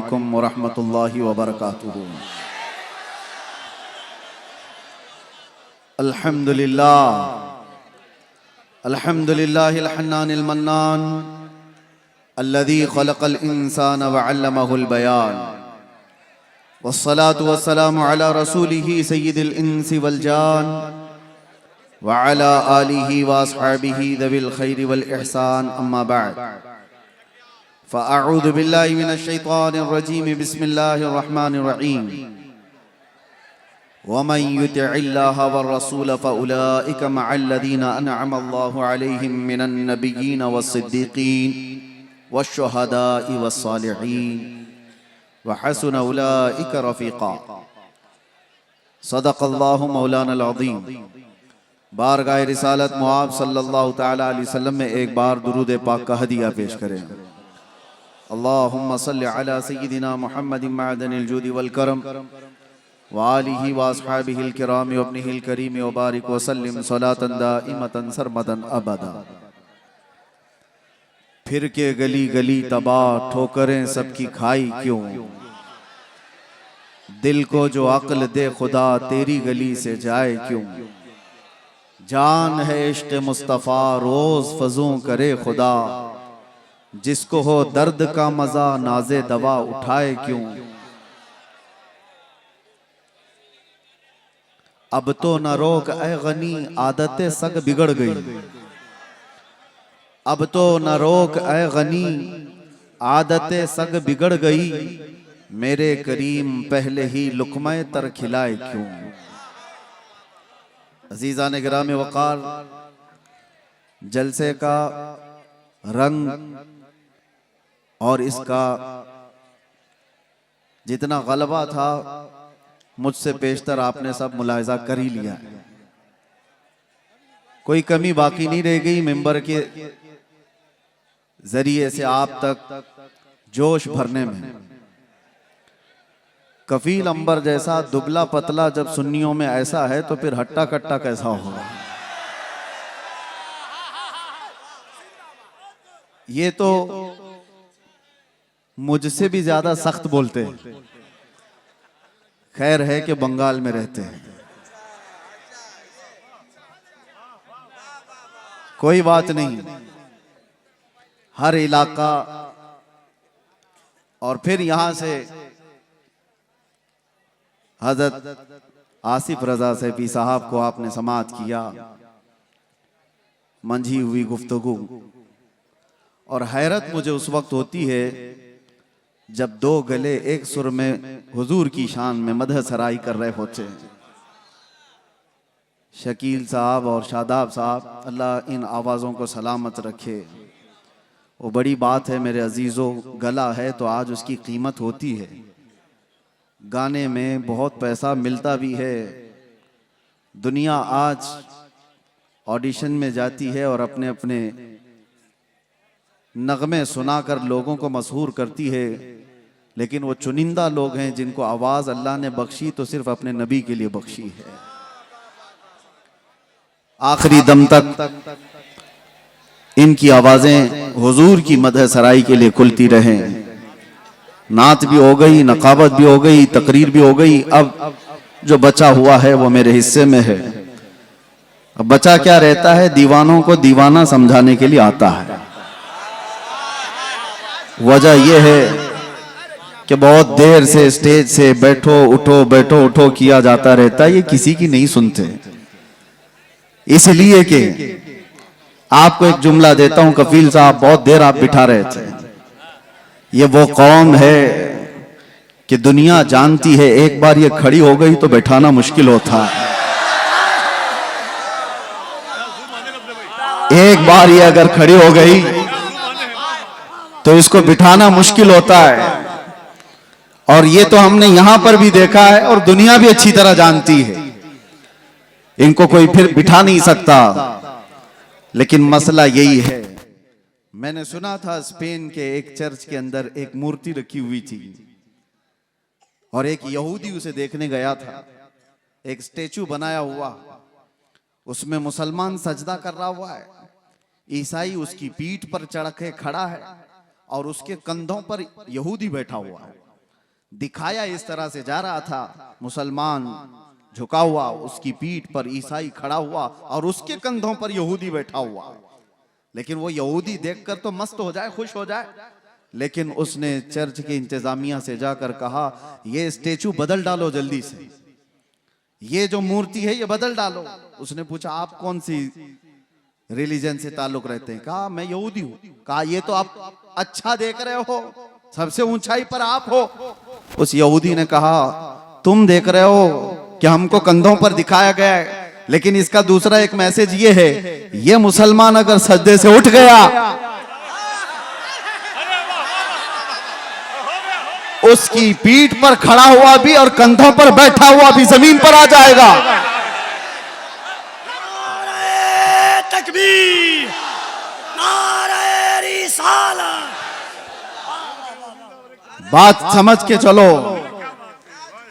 अलैकुम व रहमतुल्लाहि व बरकातुहू। अल्हम्दुलिल्लाह अल्हम्दुलिल्लाहिल हन्नानिल मन्नान अल्लज़ी खलक़ल इंसान व अल्लमहुल बयान वस्सलातु वस्सलामु अला रसूलिही सय्यिदिल इंसी वल जान व अला आलिही व अस्हाबिही ज़विल खैरि वल इहसान अम्मा बअद फ़अऊज़ु बिल्लाहि मिनश शैतानिर रजीम बिस्मिल्लाहिर रहमानिर रहीम वमन युतिइल्लाह वर्रसूल फ़उलाइक मअल्लज़ीना अनअम अल्लाहु अलैहिम मिनन नबिय्यीन वस्सिद्दीक़ीन वश्शुहदाइ वस्सालिहीन वहसुन उलाइक रफ़ीक़ा। सदक़ल्लाहु मौलानल अज़ीम। बारगाह रिसालत मुआब सल्लल्लाहु तआला अलैहि वसल्लम में एक बार दुरूद पाक का हदिया पेश करें। अल्लाहुम्मा सल्लि अला सय्यिदिना मुहम्मदिन मअदनिल जूदि वल करम व आलिही व अस्हाबिहिल किराम व इब्निहिल करीम व बारिक व सल्लिम सलातन दाइमतन सरमदन अबदा। फिर के गली गली तबाह ठोकरें सबकी खाई क्यों, दिल को जो अक्ल दे खुदा तेरी गली से जाए क्यों। जान है इश्क मुस्तफ़ा रोज फजूं करे खुदा, जिसको हो दर्द का मजा नाज़े दवा उठाए क्यों। अब तो न रोक ऐ गनी आदतें सग बिगड़ गई, अब तो न रोक ऐ गनी आदतें सग बिगड़ गई। मेरे करीम पहले ही लुक़्मा तर खिलाए क्यों। अज़ीज़ान गिराम वक़ार, जलसे का रंग और इसका जितना गलबा था मुझसे पेशतर आपने सब मुलाहिज़ा कर ही लिया है। कोई कमी बाकी नहीं रह गई। मिंबर के जरिए से आप तक जोश भरने में। कफील अंबर जैसा दुबला पतला जब सुन्नियों में ऐसा है तो फिर हट्टा कट्टा कैसा होगा। ये तो मुझसे भी ज्यादा सख्त बोलते हैं। खैर है कि बंगाल में रहते हैं, कोई बात नहीं। हर इलाका और फिर यहां से हजरत आसिफ रजा सैफी साहब को आपने समाअत किया, मंझी हुई गुफ्तगू। और हैरत मुझे उस वक्त होती है जब दो गले एक सुर में हुजूर की शान में मदह सराई कर रहे होते हैं। शकील साहब और शादाब साहब, अल्लाह इन आवाज़ों को सलामत रखे। वो बड़ी बात है मेरे अजीज़ों, गला है तो आज उसकी कीमत होती है। गाने में बहुत पैसा मिलता भी है। दुनिया आज ऑडिशन में जाती है और अपने अपने नगमे सुनाकर लोगों को मशहूर करती है, लेकिन वो चुनिंदा लोग हैं जिनको आवाज़ अल्लाह ने बख्शी तो सिर्फ अपने नबी के लिए बख्शी है। आखिरी दम तक इनकी आवाज़ें हुजूर की मदह सराई के लिए खुलती रहें। नात भी हो गई, नकाबत भी हो गई, तकरीर भी हो गई। अब जो बचा हुआ है वो मेरे हिस्से में है। अब बचा क्या रहता है, दीवानों को दीवाना समझाने के लिए आता है। वजह यह है कि बहुत देर से स्टेज से बैठो उठो किया जाता रहता है, ये किसी की नहीं सुनते। इसलिए कि आपको एक जुमला देता हूं, कफील साहब बहुत देर आप बिठा रहे थे। ये वो कौम है कि दुनिया जानती है एक बार ये खड़ी हो गई तो बैठाना मुश्किल होता है। एक बार ये अगर खड़ी हो गई तो इसको बिठाना मुश्किल होता है। और ये तो हमने यहां पर भी देखा है और दुनिया भी अच्छी तरह जानती है। इनको कोई फिर बिठा नहीं सकता। लेकिन मसला यही है, मैंने सुना था स्पेन के एक चर्च के अंदर एक मूर्ति रखी हुई थी और एक यहूदी उसे देखने गया था। एक स्टेचू बनाया हुआ, उसमें मुसलमान सजदा कर रहा हुआ है, ईसाई उसकी पीठ पर चढ़ के खड़ा है और उसके कंधों पर यहूदी बैठा हुआ है। दिखाया इस तरह से जा रहा था, मुसलमान झुका हुआ, उसकी पीठ पर ईसाई खड़ा हुआ और उसके कंधों पर यहूदी बैठा हुआ। लेकिन वो यहूदी देखकर तो मस्त हो जाए, खुश हो जाए, लेकिन उसने चर्च की इंतजामिया से जाकर कहा ये स्टेचू बदल डालो जल्दी से, ये जो मूर्ति है ये बदल डालो। उसने पूछा आप कौन सी रिलीजन से ताल्लुक रखते हैं? कहा मैं यहूदी हूं। कहा ये तो आप अच्छा देख रहे हो, सबसे ऊंचाई पर आप हो। उस यहूदी ने कहा तुम देख रहे हो कि हमको कंधों पर दिखाया गया है, लेकिन इसका दूसरा एक मैसेज ये है, ये मुसलमान अगर सजदे से उठ गया उसकी पीठ पर खड़ा हुआ भी और कंधों पर बैठा हुआ भी जमीन पर आ जाएगा। नारे तकबीर, नारे रिसालत। बात समझ के चलो,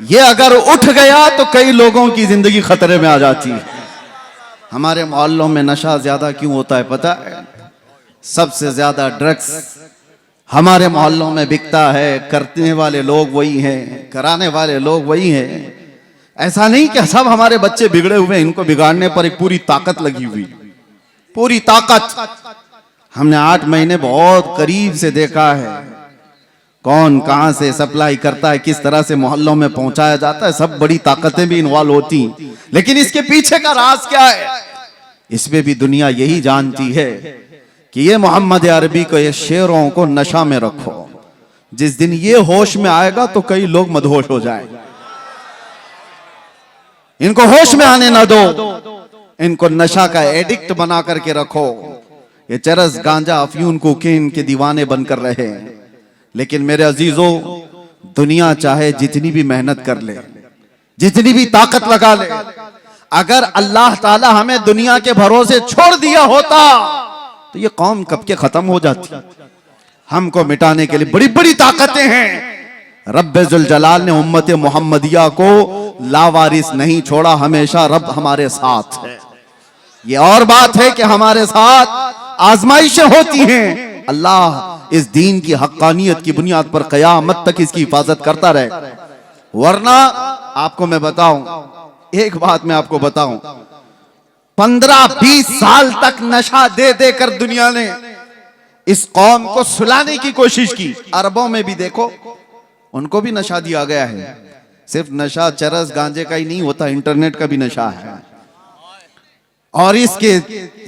ये अगर उठ गया तो कई लोगों की जिंदगी खतरे में आ जाती है। हमारे मोहल्लों में नशा ज्यादा क्यों होता है पता है? सबसे ज्यादा ड्रग्स हमारे मोहल्लों में बिकता है। करने वाले लोग वही हैं, कराने वाले लोग वही हैं। ऐसा नहीं कि सब हमारे बच्चे बिगड़े हुए, इनको बिगाड़ने पर एक पूरी ताकत लगी हुई, पूरी ताकत। हमने 8 महीने बहुत करीब से देखा है कौन कहां से सप्लाई करता है, किस तरह से मोहल्लों में पहुंचाया जाता है। सब बड़ी ताकतें भी इन्वॉल्व होती, लेकिन इसके पीछे का राज क्या है इसमें भी दुनिया यही जानती है कि ये मोहम्मद अरबी को, ये शेरों को नशा में रखो। जिस दिन ये होश में आएगा तो कई लोग मदहोश हो जाएंगे। इनको होश में आने ना दो, इनको नशा का एडिक्ट बना करके रखो। ये चरस गांजा अफयून कोकीन के दीवाने बनकर रहे। लेकिन मेरे अजीजों, दुनिया चाहे जितनी भी मेहनत कर ले, जितनी भी ताकत लगा ले, अगर अल्लाह ताला हमें दुनिया के भरोसे छोड़ दिया होता तो ये कौम कब के खत्म हो जाती। हमको मिटाने के लिए बड़ी बड़ी ताकतें हैं। रब्बे जुल जलाल ने उम्मत मोहम्मदिया को लावारिस नहीं छोड़ा, हमेशा रब हमारे साथ है। ये और बात है कि हमारे साथ आजमाइशें होती हैं। अल्लाह इस दीन की हक्कानियत की बुनियाद पर कयामत तक इसकी हिफाजत करता रहे। वरना आपको मैं बताऊं, एक बात मैं आपको बताऊं, 15-20 साल तक नशा दे देकर दुनिया ने इस कौम को सुलाने की कोशिश की। अरबों में भी देखो, उनको भी नशा दिया गया है। सिर्फ नशा चरस गांजे का ही नहीं होता, इंटरनेट का भी नशा है, और इसके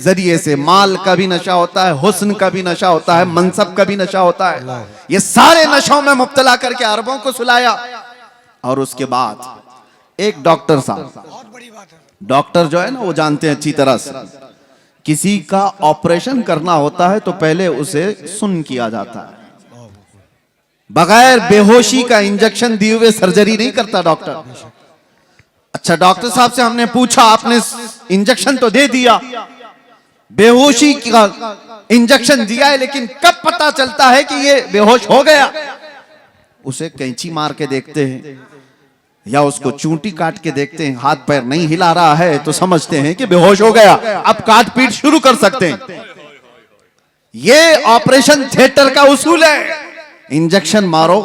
जरिए से माल का भी नशा होता है, हुस्न का भी नशा होता है, मनसब का भी नशा होता है। ये सारे नशों में मुब्तला करके अरबों को सुलाया। और उसके बाद एक डॉक्टर साहब, बहुत बड़ी बात है, डॉक्टर जो है ना वो जानते हैं अच्छी तरह से, किसी का ऑपरेशन करना होता है तो पहले उसे सुन्न किया जाता है। बगैर बेहोशी का इंजेक्शन दिए हुए सर्जरी नहीं करता डॉक्टर। अच्छा, डॉक्टर साहब से हमने पूछा, आपने इंजेक्शन तो दे दिया, बेहोशी का इंजेक्शन दिया है, लेकिन कब पता चलता है कि ये बेहोश हो गया? उसे कैंची मार के देखते हैं या उसको चूंटी काट के देखते हैं, हाथ पैर नहीं हिला रहा है तो समझते हैं कि बेहोश हो गया, अब काट पीट शुरू कर सकते हैं। ये ऑपरेशन थिएटर का उसूल है। इंजेक्शन मारो,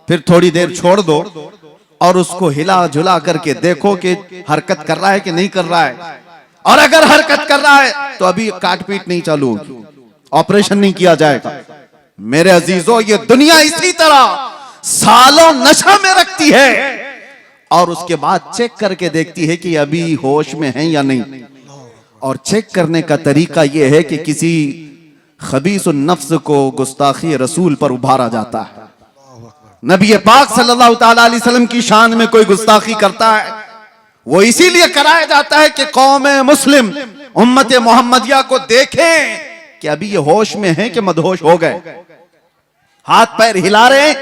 फिर थोड़ी देर छोड़ दो और उसको हिला झुला करके देखो कि हरकत कर रहा है कि नहीं कर रहा है। और अगर हरकत कर रहा है तो अभी काट पीट नहीं चालू होगी, ऑपरेशन नहीं किया जाएगा। मेरे अजीजों, ये दुनिया इसी तरह सालों नशा में रखती है और उसके बाद चेक करके देखती है कि अभी होश में है या नहीं। और चेक करने का तरीका यह है कि किसी खबीसुन नफ्स को गुस्ताखी रसूल पर उभारा जाता है। नबी पाक सल्लल्लाहु ताला अलैहि वसल्लम की शान में कोई गुस्ताखी करता है, वो इसीलिए कराया जाता है कि कौम मुस्लिम उम्मत मोहम्मदिया को देखें कि अभी ये होश में है कि मदहोश हो गए, हाथ पैर हिला रहे,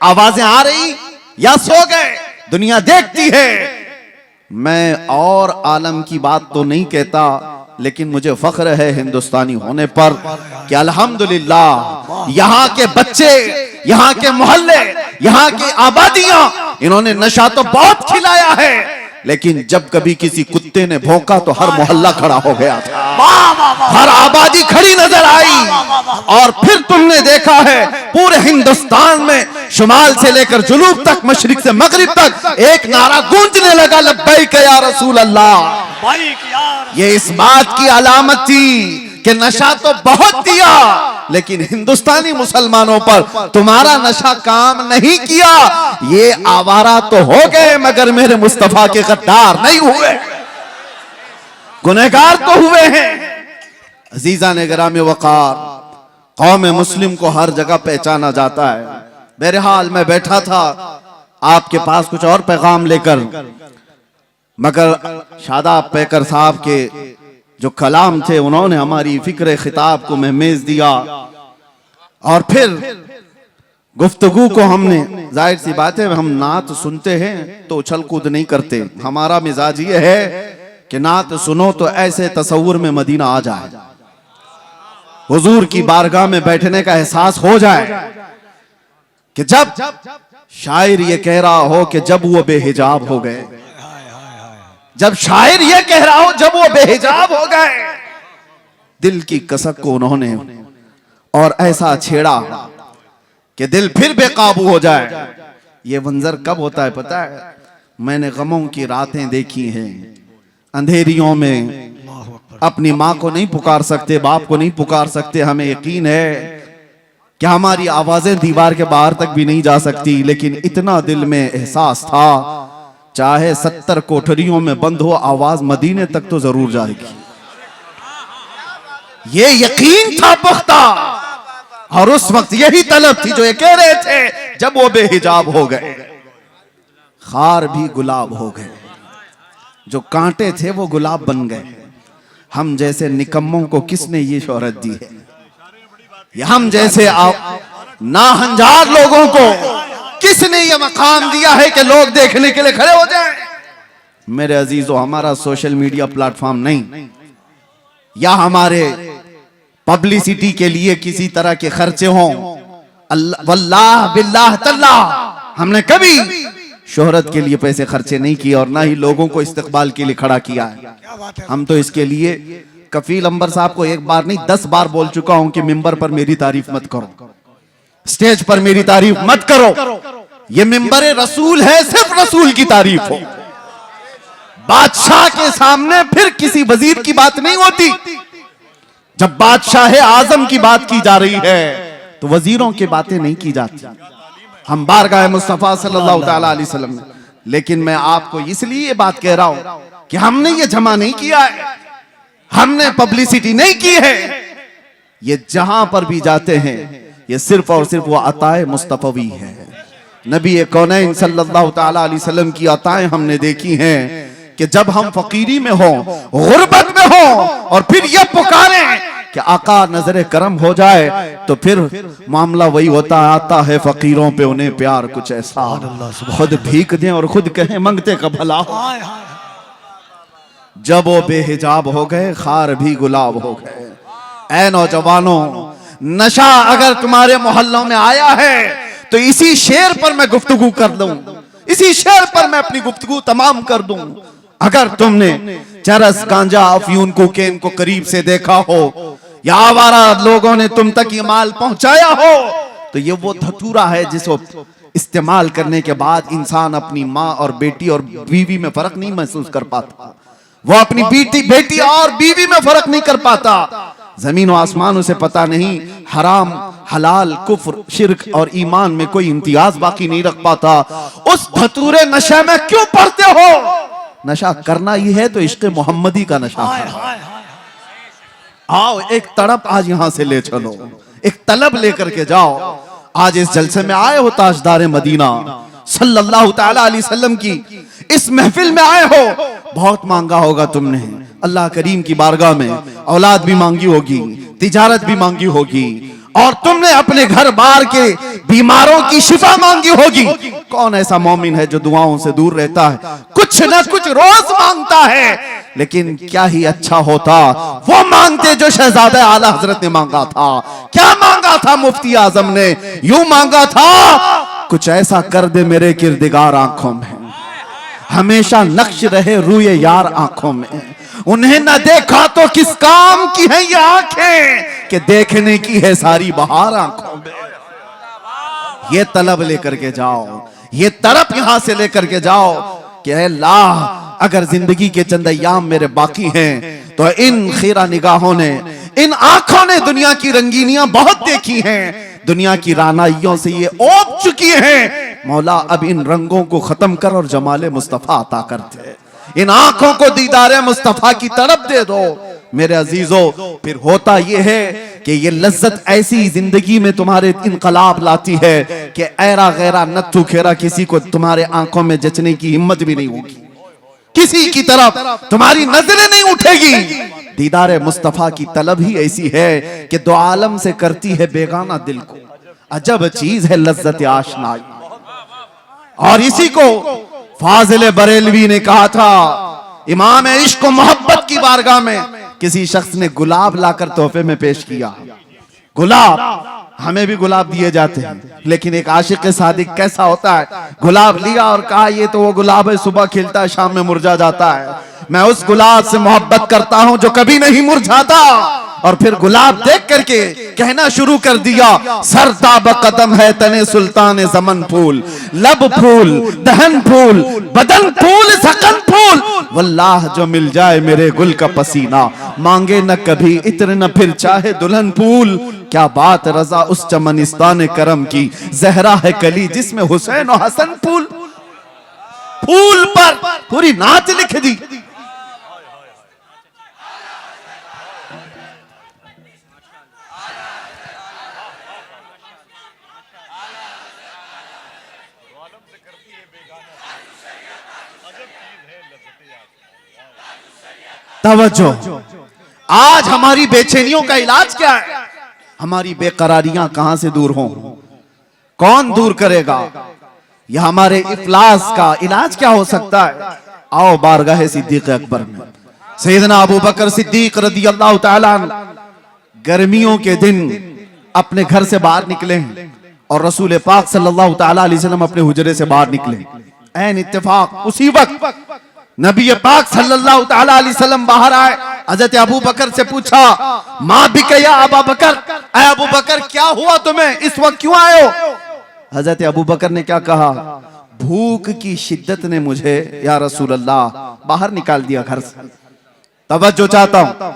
आवाजें आ रही या सो गए। दुनिया देखती है। मैं और आलम की बात तो नहीं कहता, लेकिन मुझे फख्र है हिंदुस्तानी होने पर कि अल्हम्दुलिल्लाह यहाँ के बच्चे, यहाँ के मोहल्ले, यहाँ की आबादियां, इन्होंने नशा तो बहुत खिलाया है, लेकिन जब कभी किसी कुत्ते ने भौंका तो हर मोहल्ला खड़ा हो गया था, वाह वाह वाह हर आबादी खड़ी नजर आई। और फिर तुमने देखा है पूरे हिंदुस्तान में शुमाल से लेकर जुनूब तक, मशरिक से मगरिब तक एक नारा गूंजने लगा, लब्बैक या रसूल अल्लाह। भाई की यार ये इस बात की अलामत थी कि नशा तो बहुत दिया, लेकिन हिंदुस्तानी मुसलमानों पर तुम्हारा नशा काम नहीं किया। ये आवारा तो हो गए मगर मेरे मुस्तफा के गद्दार नहीं हुए, गुनहगार तो हुए हैं। अजीजा ने गिरामी वकार, कौम मुस्लिम को हर जगह पहचाना जाता है। बहरहाल मैं बैठा था आपके पास कुछ और पैगाम लेकर, मगर शादाब पैकर साहब के जो कलाम थे उन्होंने हमारी फिक्र खिताब को महमेज दिया। और फिर गुफ्तगू को हमने, जाहिर सी बात है हम नात सुनते हैं तो उछल कूद नहीं करते, हमारा मिजाज ये है कि नात सुनो तो ऐसे तसव्वुर में मदीना आ जाए, हुजूर की बारगाह में बैठने का एहसास हो जाए कि जब शायर ये कह रहा हो कि जब वो बेहिजाब हो गए, जब शायर ये कह रहा हो जब वो बेहिजाब हो गए, दिल की कसक को उन्होंने और ऐसा छेड़ा कि दिल फिर बेकाबू हो जाए। ये मंजर कब होता है पता है? मैंने गमों की रातें देखी हैं, अंधेरियों में अपनी माँ को नहीं पुकार सकते, बाप को नहीं पुकार सकते, हमें यकीन है कि हमारी आवाजें दीवार के बाहर तक भी नहीं जा सकती, लेकिन इतना दिल में एहसास था चाहे 70 कोठरियों में बंद हो, आवाज मदीने तक तो जरूर जाएगी। ये यकीन था पुख्ता, और उस वक्त यही तलब थी जो ये कह रहे थे जब वो बेहिजाब हो गए, खार भी गुलाब हो गए, जो कांटे थे वो गुलाब बन गए। हम जैसे निकम्मों को किसने ये शोहरत दी है? ये हम जैसे नाहंजार लोगों को किसने ये मकाम दिया है कि लोग देखने के लिए खड़े हो जाएं? मेरे अजीजों, हमारा सोशल मीडिया प्लेटफॉर्म नहीं, या हमारे पब्लिसिटी के लिए किसी तरह के खर्चे हों, वल्लाह बिल्लाह तल्लाह हमने कभी शोहरत के लिए पैसे खर्चे नहीं किए और ना ही लोगों को इस्तकबाल के लिए खड़ा किया है। हम तो इसके लिए कफील अंबर साहब को एक बार नहीं 10 बार बोल चुका हूं कि मिंबर पर मेरी तारीफ मत करो, स्टेज पर मेरी तारीफ मत करो, ये मिंबर रसूल है, सिर्फ रसूल की तारीफ हो। बादशाह के सामने फिर किसी वजीर की बात नहीं होती। जब बादशाह आजम की बात की जा रही है तो वजीरों की बातें नहीं की जाती। हम बारगाह मुस्तफा सल्लल्लाहु अलैहि वसल्लम में, लेकिन मैं आपको इसलिए ये बात कह रहा हूं कि हमने ये जमा नहीं किया है, हमने पब्लिसिटी नहीं की है। ये जहां पर भी जाते हैं ये सिर्फ और सिर्फ वो अताए मुस्तफवी है। नबी कौनैन सल्लल्लाहु अलैहि वसल्लम की अताएं हमने देखी हैं कि जब हम फकीरी में हो, गुर्बत में हो, और फिर ये पुकारें कि आका नजरे करम हो जाए, तो फिर मामला वही होता आता है फकीरों पे उन्हें प्यार कुछ ऐसा, खुद भीख दें और खुद कहें मंगते का भला हो। जब वो बेहिजाब हो गए, खार भी गुलाब हो गए। ऐ नौजवानों, नशा अगर तुम्हारे मोहल्लों में आया है तो इसी शेर पर मैं गुफ्तगू कर दूं, इसी शेर पर मैं अपनी गुफ्तगू तमाम कर दूं। अगर तुमने चरस, गांजा, अफयून, कोकेन को करीब से देखा हो, या आवारा लोगों ने तुम तक ये माल पहुंचाया हो, तो ये वो धतूरा है जिसको इस्तेमाल करने के बाद इंसान अपनी माँ और बेटी और बीवी में फर्क नहीं महसूस कर पाता। वो अपनी बेटी और बीवी में फर्क नहीं कर पाता। जमीन और आसमान उसे पता नहीं, हराम, हलाल, कुफ्र, शिर्क और ईमान में कोई इम्तियाज बाकी नहीं रख पाता। उस धतूरे नशे में क्यों पड़ते हो? नशा करना ही है तो इश्क़ मोहम्मदी का नशा है। आओ एक तड़प आज यहां से ले चलो, एक तलब लेकर के जाओ। आज इस जलसे में आए हो, ताजदार मदीना सल्लल्लाहु ताला अलैहि वसल्लम की इस महफिल में आए हो, बहुत मांगा होगा तुमने अल्लाह करीम की बारगाह में, औलाद भी मांगी होगी, तिजारत भी मांगी होगी, और तुमने अपने घर बार के बीमारों की शिफा मांगी होगी। कौन ऐसा मोमिन है जो दुआओं से दूर रहता है, कुछ ना कुछ रोज मांगता है? लेकिन क्या ही अच्छा होता वो मांगते जो शहजादा आला हजरत ने मांगा था। क्या मांगा था मुफ्ती आजम ने? यूं मांगा था, कुछ ऐसा कर दे मेरे किरदिगार आंखों में, हमेशा नक्श रहे रूए यार आंखों में। उन्हें न देखा तो किस काम की है ये आंखें कि देखने की है सारी बहार आंखों में। ये तलब लेकर के जाओ, ये तरफ यहां से लेकर के जाओ कि अल्लाह अगर जिंदगी के चंद अय्याम मेरे बाकी हैं तो इन खीरा निगाहों ने, इन आंखों ने दुनिया की रंगीनियां बहुत देखी हैं, दुनिया की रानाइयों से ये ओप चुकी हैं। मौला अब इन रंगों को खत्म कर और जमाले मुस्तफा अता कर दे। इन आंखों को दीदारे मुस्तफा की तरफ दे दो मेरे अजीजों। फिर होता यह है कि ये लज्जत ऐसी जिंदगी में तुम्हारे इनकलाब लाती है कि ऐरा गैरा नत्थु खेरा किसी को तुम्हारे आंखों में जचने की हिम्मत भी नहीं होगी, किसी की तरफ तुम्हारी नजरें नहीं उठेगी। दीदारे मुस्तफा की तलब ही ऐसी है कि दो आलम से करती है बेगाना दिल को। अजब चीज है लज्जत आशनाई। और इसी को फाजिल बरेलवी ने कहा था, इमाम इश्क व मोहब्बत की बारगाह में किसी शख्स ने गुलाब लाकर तोहफे में पेश किया। गुलाब, हमें भी गुलाब दिए जाते हैं, लेकिन एक आशिक सादिक कैसा होता है? गुलाब लिया और कहा ये तो वो गुलाब है, सुबह खिलता है शाम में मुरझा जाता है। मैं उस गुलाब से मोहब्बत करता हूं जो कभी नहीं मुरझाता। और फिर गुलाब देख करके कहना शुरू कर दिया, सरताब कदम है तने सुल्तान जमन फूल, लब फूल, दहन फूल, बदन फूल, सकन फूल, वल्लाह जो मिल जाए मेरे गुल का पसीना, मांगे न कभी इत्र न फिर चाहे दुल्हन फूल। क्या बात रजा उस चमनिस्तान करम की, जहरा है कली जिसमें हुसैन और हसन फूल। फूल पर पूरी नाच लिख दी। तवज्जो, आज हमारी बेचैनियों का इलाज क्या है? हमारी बेकरारियां कहां से दूर हों? कौन दूर करेगा? यह हमारे इफलास का इलाज क्या हो सकता है? आओ बारगाह सिद्दीक अकबर में। सैयदना अबू बकर सिद्दीक रज़ी अल्लाह ताला गर्मियों के दिन अपने घर से बाहर निकले हैं और रसूल पाक सल्लल्लाहु ताला अलैहि वसल्लम अपने हुजरे से बाहर निकले। ऐन इत्तेफाक उसी वक्त नबी पाक सल्लल्लाहु ताला अलैहि वसल्लम बाहर आए। हजरत अबू बकर से पूछा, माँ बिकया अबू बकर, ऐ अबू बकर क्या हुआ तुम्हें, इस वक्त क्यों आए हो? हजरत अबू बकर ने क्या कहा, भूख की शिद्दत ने मुझे या रसूल अल्लाह बाहर निकाल दिया घर से। तवज्जो चाहता हूं,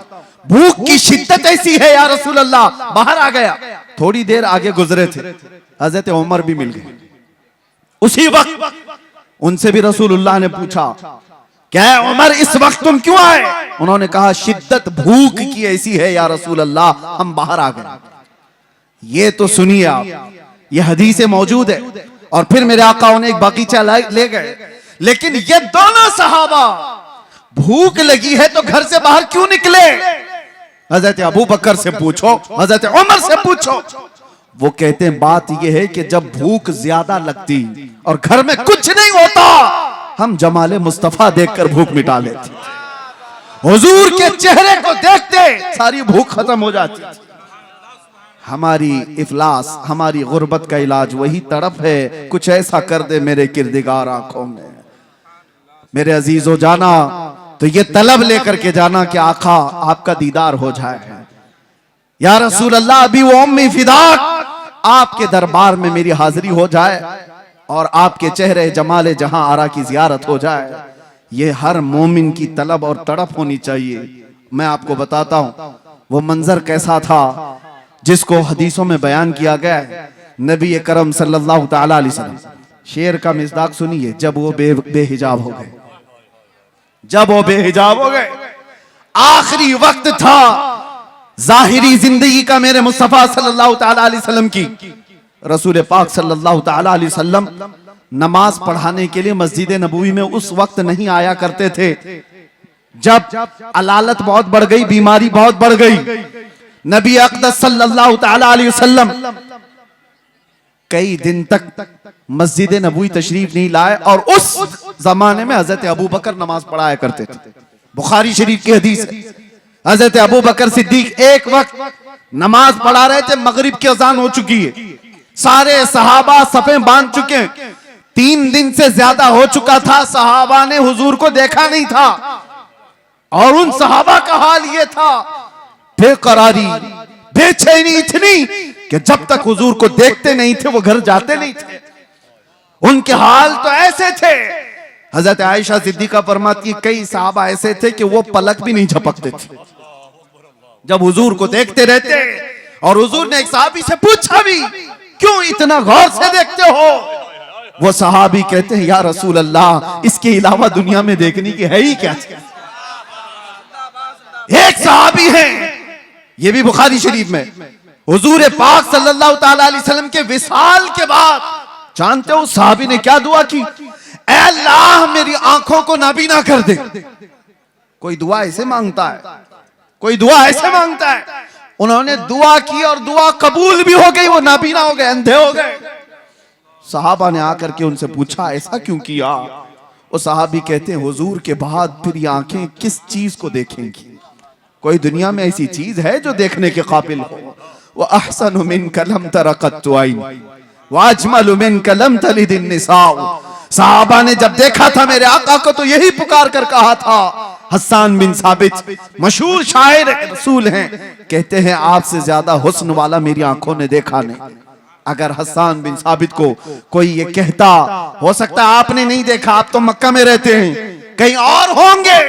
भूख की शिद्दत ऐसी है या रसूल अल्लाह, बाहर आ गया। थोड़ी देर आगे गुजरे थे, हजरत उमर भी मिल गए। उसी वक्त उनसे भी रसूलुल्लाह ने पूछा, क्या उमर इस वक्त तुम क्यों आए? उन्होंने कहा, शिद्दत भूख की ऐसी है या रसूल अल्लाह, हम बाहर आ गए। ये तो सुनिए आप, ये हदीसें मौजूद है। और फिर मेरे आका उन्हें एक बगीचा ले गए। लेकिन ये दोनों सहाबा भूख लगी है तो घर से बाहर क्यों निकले? हजरत अबू बकर से पूछो, हजरत उमर से पूछो। वो कहते हैं बात यह है कि जब भूख ज्यादा लगती और घर में कुछ नहीं होता, हम जमाले मुस्तफा देखकर भूख मिटा लेते, हुजूर के चेहरे को देखते सारी भूख खत्म हो जाती। हमारी इफलास, हमारी गुर्बत का इलाज वही तड़प है, कुछ ऐसा कर दे मेरे किरदिगार आंखों में। मेरे अजीजों, जाना तो ये तलब लेकर के जाना कि आका आपका दीदार हो जाए। या रसूल अल्लाह, अभी वो उम्मी फिदाक आपके दरबार में मेरी हाजिरी हो जाए और आपके चेहरे जमाले जहां आरा की जियारत हो जाए। ये हर मोमिन की तलब और तड़प होनी चाहिए। मैं आपको बताता हूं वो मंजर कैसा था जिसको हदीसों में बयान किया गया है। नबी करम सल्लल्लाहु ताला अलैहि वसल्लम, शेर का मिज़दाक सुनिए, जब वो बेहिजाब हो गए, जब वो बेहिजाब हो गए, आखिरी वक्त था जाहिरी जिंदगी का मेरे मुस्तफा सल्लल्लाहु ताला अलैहि वसल्लम की। रसूल पाक सल्लल्लाहु ताला अलैहि वसल्लम नमाज पढ़ाने के लिए मस्जिद नबवी में उस वक्त नहीं आया करते थे जब अलालत बहुत बढ़ गई, बीमारी बहुत बढ़ गई। नबी अक़दस सल्लल्लाहु ताला अलैहि वसल्लम कई दिन तक मस्जिद नबवी तशरीफ नहीं लाए और उस जमाने में हजरत अबू बकर नमाज पढ़ाया करते थे। बुखारी शरीफ की हदीस है, हजरत अबू बकर सिद्दीक एक वक्त नमाज पढ़ा रहे थे, मगरिब की अजान हो चुकी है, सारे सहाबा सफे बांध चुके हैं, 3 दिन से ज्यादा हो चुका था, सहाबा ने हुजूर को देखा नहीं था। और उन सहाबा का हाल ये था, बेकरारी, बेचैनी इतनी कि जब तक हुजूर को देखते नहीं थे वो घर जाते नहीं थे। उनके हाल तो ऐसे थे, हजरत आयशा सिद्दीका फरमाती है कई सहाबा ऐसे थे कि वो पलक भी नहीं झपकते थे जब हुजूर को देखते रहते। और हुजूर ने एक सहाबी से पूछा भी, क्यों इतना गौर से देखते हो? वो सहाबी कहते हैं, या रसूल अल्लाह, इसके अलावा दुनिया में देखने की है ही क्या चीज? एक सहाबी है, ये भी बुखारी शरीफ में, हुजूर पाक सल्लल्लाहु ताला अलैहि वसल्लम के विसाल के बाद, जानते हो उस सहाबी ने क्या दुआ की? ऐ अल्लाह, मेरी आंखों को नाबीना कर दे। कोई दुआ ऐसे मांगता है, कोई दुआ ऐसे मांगता है। उन्होंने दुआ की और दुआ कबूल भी हो गई, वो नाबीना हो गए, अंधे हो गए। सहाबा ने आकर के उनसे पूछा, ऐसा क्यों किया? वो सहाबी कहते हैं, हुजूर के बाद फिर ये आंखें किस चीज को देखेंगी? कोई दुनिया में ऐसी चीज है जो देखने के काबिल हो? वो अहसनु मिनका लम तरा कत्तु आइन व अजमलु मिनका लम तलिद निसाउ। सहाबा ने जब देखा था मेरे आका को तो यही पुकार कर कहा था। हस्सान बिन साबित मशहूर शायर रसूल हैं, कहते हैं आपसे ज्यादा हुस्न वाला मेरी आंखों ने देखा नहीं। अगर हस्सान बिन साबित को कोई ये कहता, हो सकता है आपने नहीं देखा, आप तो मक्का में रहते हैं, कहीं और होंगे,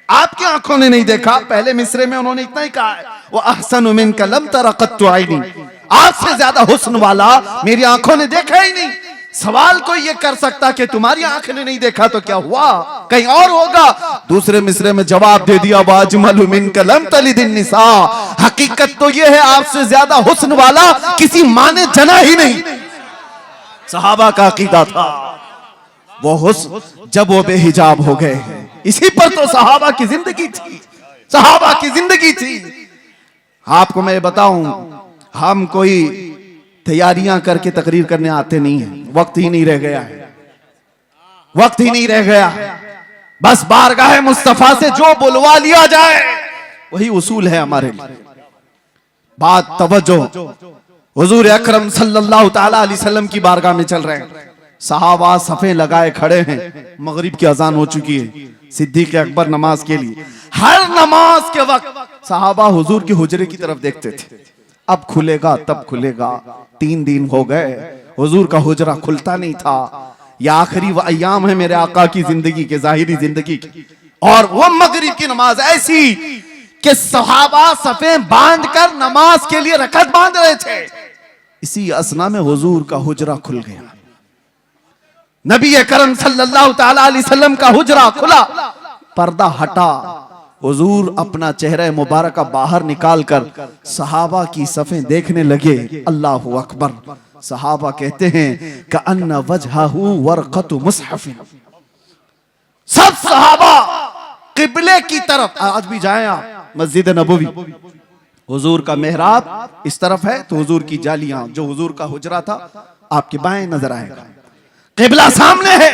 आपकी आंखों ने नहीं देखा। पहले मिसरे में उन्होंने इतना ही कहा है, वो अहसनु मिनका लम तरा कत्तु आइनी, आपसे ज्यादा हुस्न वाला मेरी आंखों ने देखा ही नहीं। सवाल कोई ये कर सकता कि तुम्हारी आंख ने नहीं देखा तो क्या हुआ, कहीं और होगा। दूसरे मिसरे में जवाब दे दिया, वाजमलु मिनका लम तलिद निसा, हकीकत तो ये है आपसे ज्यादा हुस्न वाला किसी माँ ने जना ही नहीं। सहाबा का अकीदा था वो हुस्न जब वो बेहिजाब हो गए, इसी पर तो सहाबा की जिंदगी थी, सहाबा की जिंदगी थी। आपको मैं बताऊं, हम कोई तैयारियां करके तकरीर करने आते नहीं है, वक्त ही नहीं रह गया है, वक्त ही नहीं रह गया। बस बारगाह मुस्तफा से जो बुलवा लिया जाए वही उसूल है हमारे लिए। बात तवज्जो, हुजूर अकरम सल्लल्लाहु ताला अलैहि वसल्लम की बारगाह में चल रहे हैं, सहाबा सफे लगाए खड़े हैं, मगरिब की अजान हो चुकी है, सिद्दीक अकबर नमाज के लिए। हर नमाज के वक्त सहाबा हुजूर के हुजरे की तरफ देखते थे, अब खुलेगा तब खुलेगा। 3 दिन हो गए, हुजूर का हुजरा खुलता नहीं था। यह आखिरी वो अय्याम है मेरे आका की जिंदगी के, जाहिरी जिंदगी की। और वो मगरिब की नमाज ऐसी कि सहाबा सफे बांध कर नमाज के लिए रकत बांध रहे थे। इसी असना में हुजूर का हुजरा खुल गया, नबी करम सल्लल्लाहु ताला अलैहि वसल्लम का हुजरा खुला, पर्दा हटा, हुजूर अपना चेहरा मुबारक बाहर निकाल कर सहाबा की सफ़ें देखने लगे। अल्लाहु अकबर। सहाबा कहते हैं कअन्न वजहहु वरक़तु मुसहफ़। सब सहाबा किबले की तरफ, आज भी जाएं आप मस्जिद नबवी, हुजूर का मेहराब इस तरफ है तो हुजूर की जालियां, जो हुजूर का हुजरा था आपके बाएं नजर आएगा, किबला सामने है,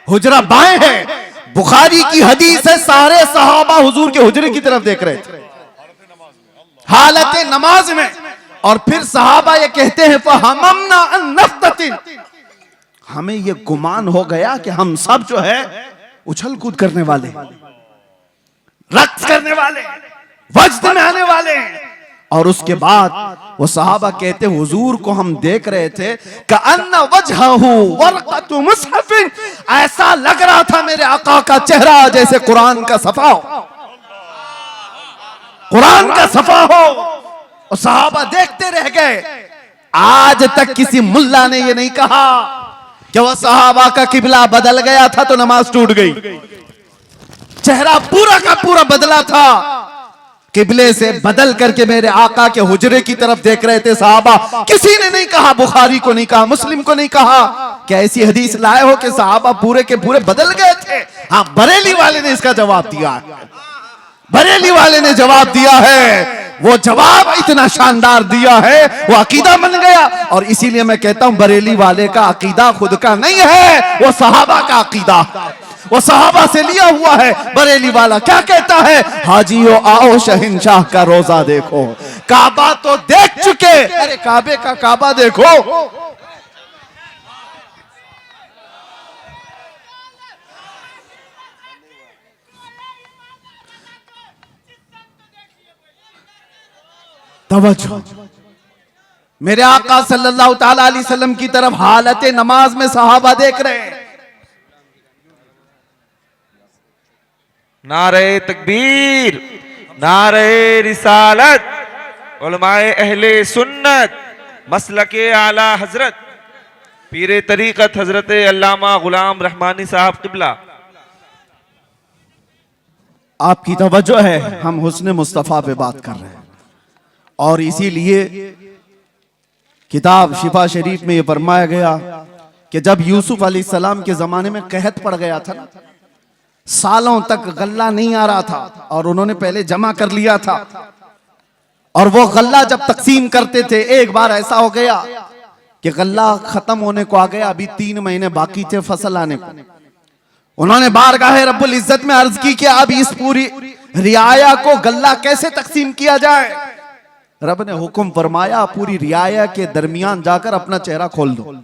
हुजरा बाएं है। बुखारी की हदीस है, सारे सहाबा हुजूर के हुजरे की तरफ देख रहे थे हालत नमाज में। और फिर सहाबा ये कहते हैं फहममना अन नफ्ततिन, हमें ये गुमान हो गया कि हम सब जो है उछल कूद करने वाले, रक्स करने वाले, वज्द में आने वाले हैं। और उसके बाद वो सहाबा कहते हैं हुजूर को हम देख रहे थे कअन्न वजहहु वरक़तु मुसहफ़िन, ऐसा लग रहा था मेरे आका का चेहरा जैसे कुरान का सफा हो, कुरान का सफा हो। और सहाबा देखते रह गए। आज तक किसी मुल्ला ने ये नहीं कहा कि वह सहाबा का किबला बदल गया था तो नमाज टूट गई। चेहरा पूरा का पूरा बदला था, किबले से बदल करके मेरे आका के हुजरे की तरफ देख रहे थे सहाबा। किसी ने नहीं कहा, बुखारी को नहीं कहा, मुस्लिम को नहीं कहा कि ऐसी हदीस लाए हो कि सहाबा पूरे के पूरे बदल गए थे। हाँ, बरेली वाले ने इसका जवाब दिया है, बरेली वाले ने जवाब दिया है। वो जवाब इतना शानदार दिया है, वो अकीदा बन गया। और इसीलिए मैं कहता हूं बरेली वाले का अकीदा खुद का नहीं है, वो सहाबा का अकीदा, वो सहाबा से लिया हुआ है। बरेली वाला क्या कहता है, हाजियो आओ शहंशाह का रोजा देखो, काबा तो देख चुके, अरे काबे का काबा देखो। तवज्जो, मेरे आका सल्लल्लाहु ताला अलैहि वसल्लम की तरफ हालत नमाज में सहाबा देख रहे हैं। नारे तकबीर, नारे रिसालत, उलमाए अहले सुन्नत, मसलके आला हजरत पीरे तरीकत हजरत अल्लामा गुलाम रहमानी साहब किबला। आपकी तवज्जो है, हम हुस्न मुस्तफ़ा पे बात कर रहे हैं और इसीलिए किताब शिफा शरीफ में यह फरमाया गया कि जब यूसुफ अलैहिस्सलाम के जमाने में कहत पड़ गया था, सालों तक गल्ला नहीं आ रहा था और उन्होंने पहले जमा कर लिया था और वो गल्ला जब तकसीम करते थे, एक बार ऐसा हो गया कि गल्ला खत्म होने को आ गया, अभी 3 महीने बाकी थे फसल आने को। उन्होंने बारगाह रब्बुल इज्जत में अर्ज की कि अब इस पूरी रियाया को गल्ला कैसे तकसीम किया जाए। रब ने हुक्म फरमाया पूरी रियाया के दरमियान जाकर अपना चेहरा खोल दो।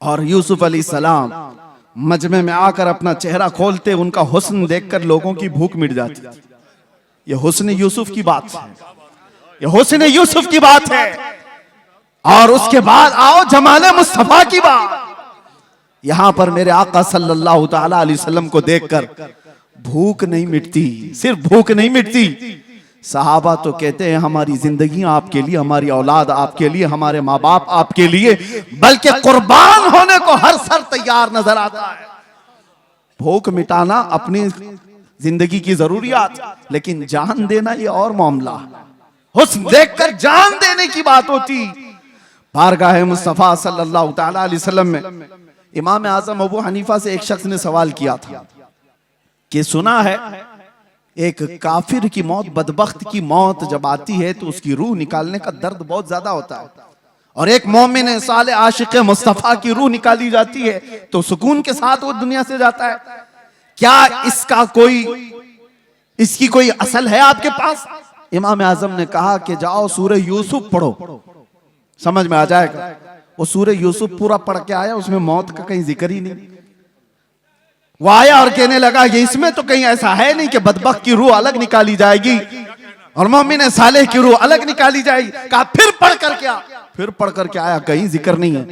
और यूसुफ अलैहिस्सलाम मजमे में आकर अपना चेहरा खोलते, उनका हुस्न देखकर लोगों की भूख मिट जाती। ये हुस्न यूसुफ की बात है, ये हुस्न यूसुफ की बात है। और उसके बाद आओ जमाले मुस्तफा की बात। यहां पर मेरे आका सल्लल्लाहु ताला अलैहि वसल्लम को देखकर भूख नहीं मिटती, सिर्फ भूख नहीं मिटती, सहाबा तो कहते हैं हमारी जिंदगी आपके लिए, हमारी औलाद आपके लिए, हमारे माँ बाप आपके लिए, बल्कि कुर्बान होने को हर सर तैयार नजर आता है। भूख मिटाना अपनी जिंदगी की जरूरियात, लेकिन जान देना ये और मामला। हुस्न देखकर जान देने की बात होती। बारगाह मुस्तफा सल्लल्लाहु ताला अलैहि वसल्लम में इमाम आजम अबू हनीफा से एक शख्स ने सवाल किया था कि सुना है एक काफिर की मौत, बदबख्त की मौत जब आती है तो उसकी रूह निकालने का दर्द बहुत ज्यादा होता है, और एक मोमिन साले आशिक मुस्तफा की रूह निकाली जाती है तो सुकून के साथ वो दुनिया से जाता है। क्या इसकी कोई असल है आपके पास? इमाम आजम ने कहा कि जाओ सूरह यूसुफ पढ़ो, समझ में आ जाएगा। वो सूरह यूसुफ पूरा पढ़ के आया, उसमें मौत का कहीं जिक्र ही नहीं। वो आया और कहने लगा कि इसमें तो कहीं ऐसा है नहीं कि बदबख्त की रूह अलग निकाली जाएगी और मोमिन सालेह की रूह अलग निकाली जाएगी। कहा फिर पढ़ कर क्या? फिर पढ़ कर क्या आया? कहीं जिक्र नहीं है।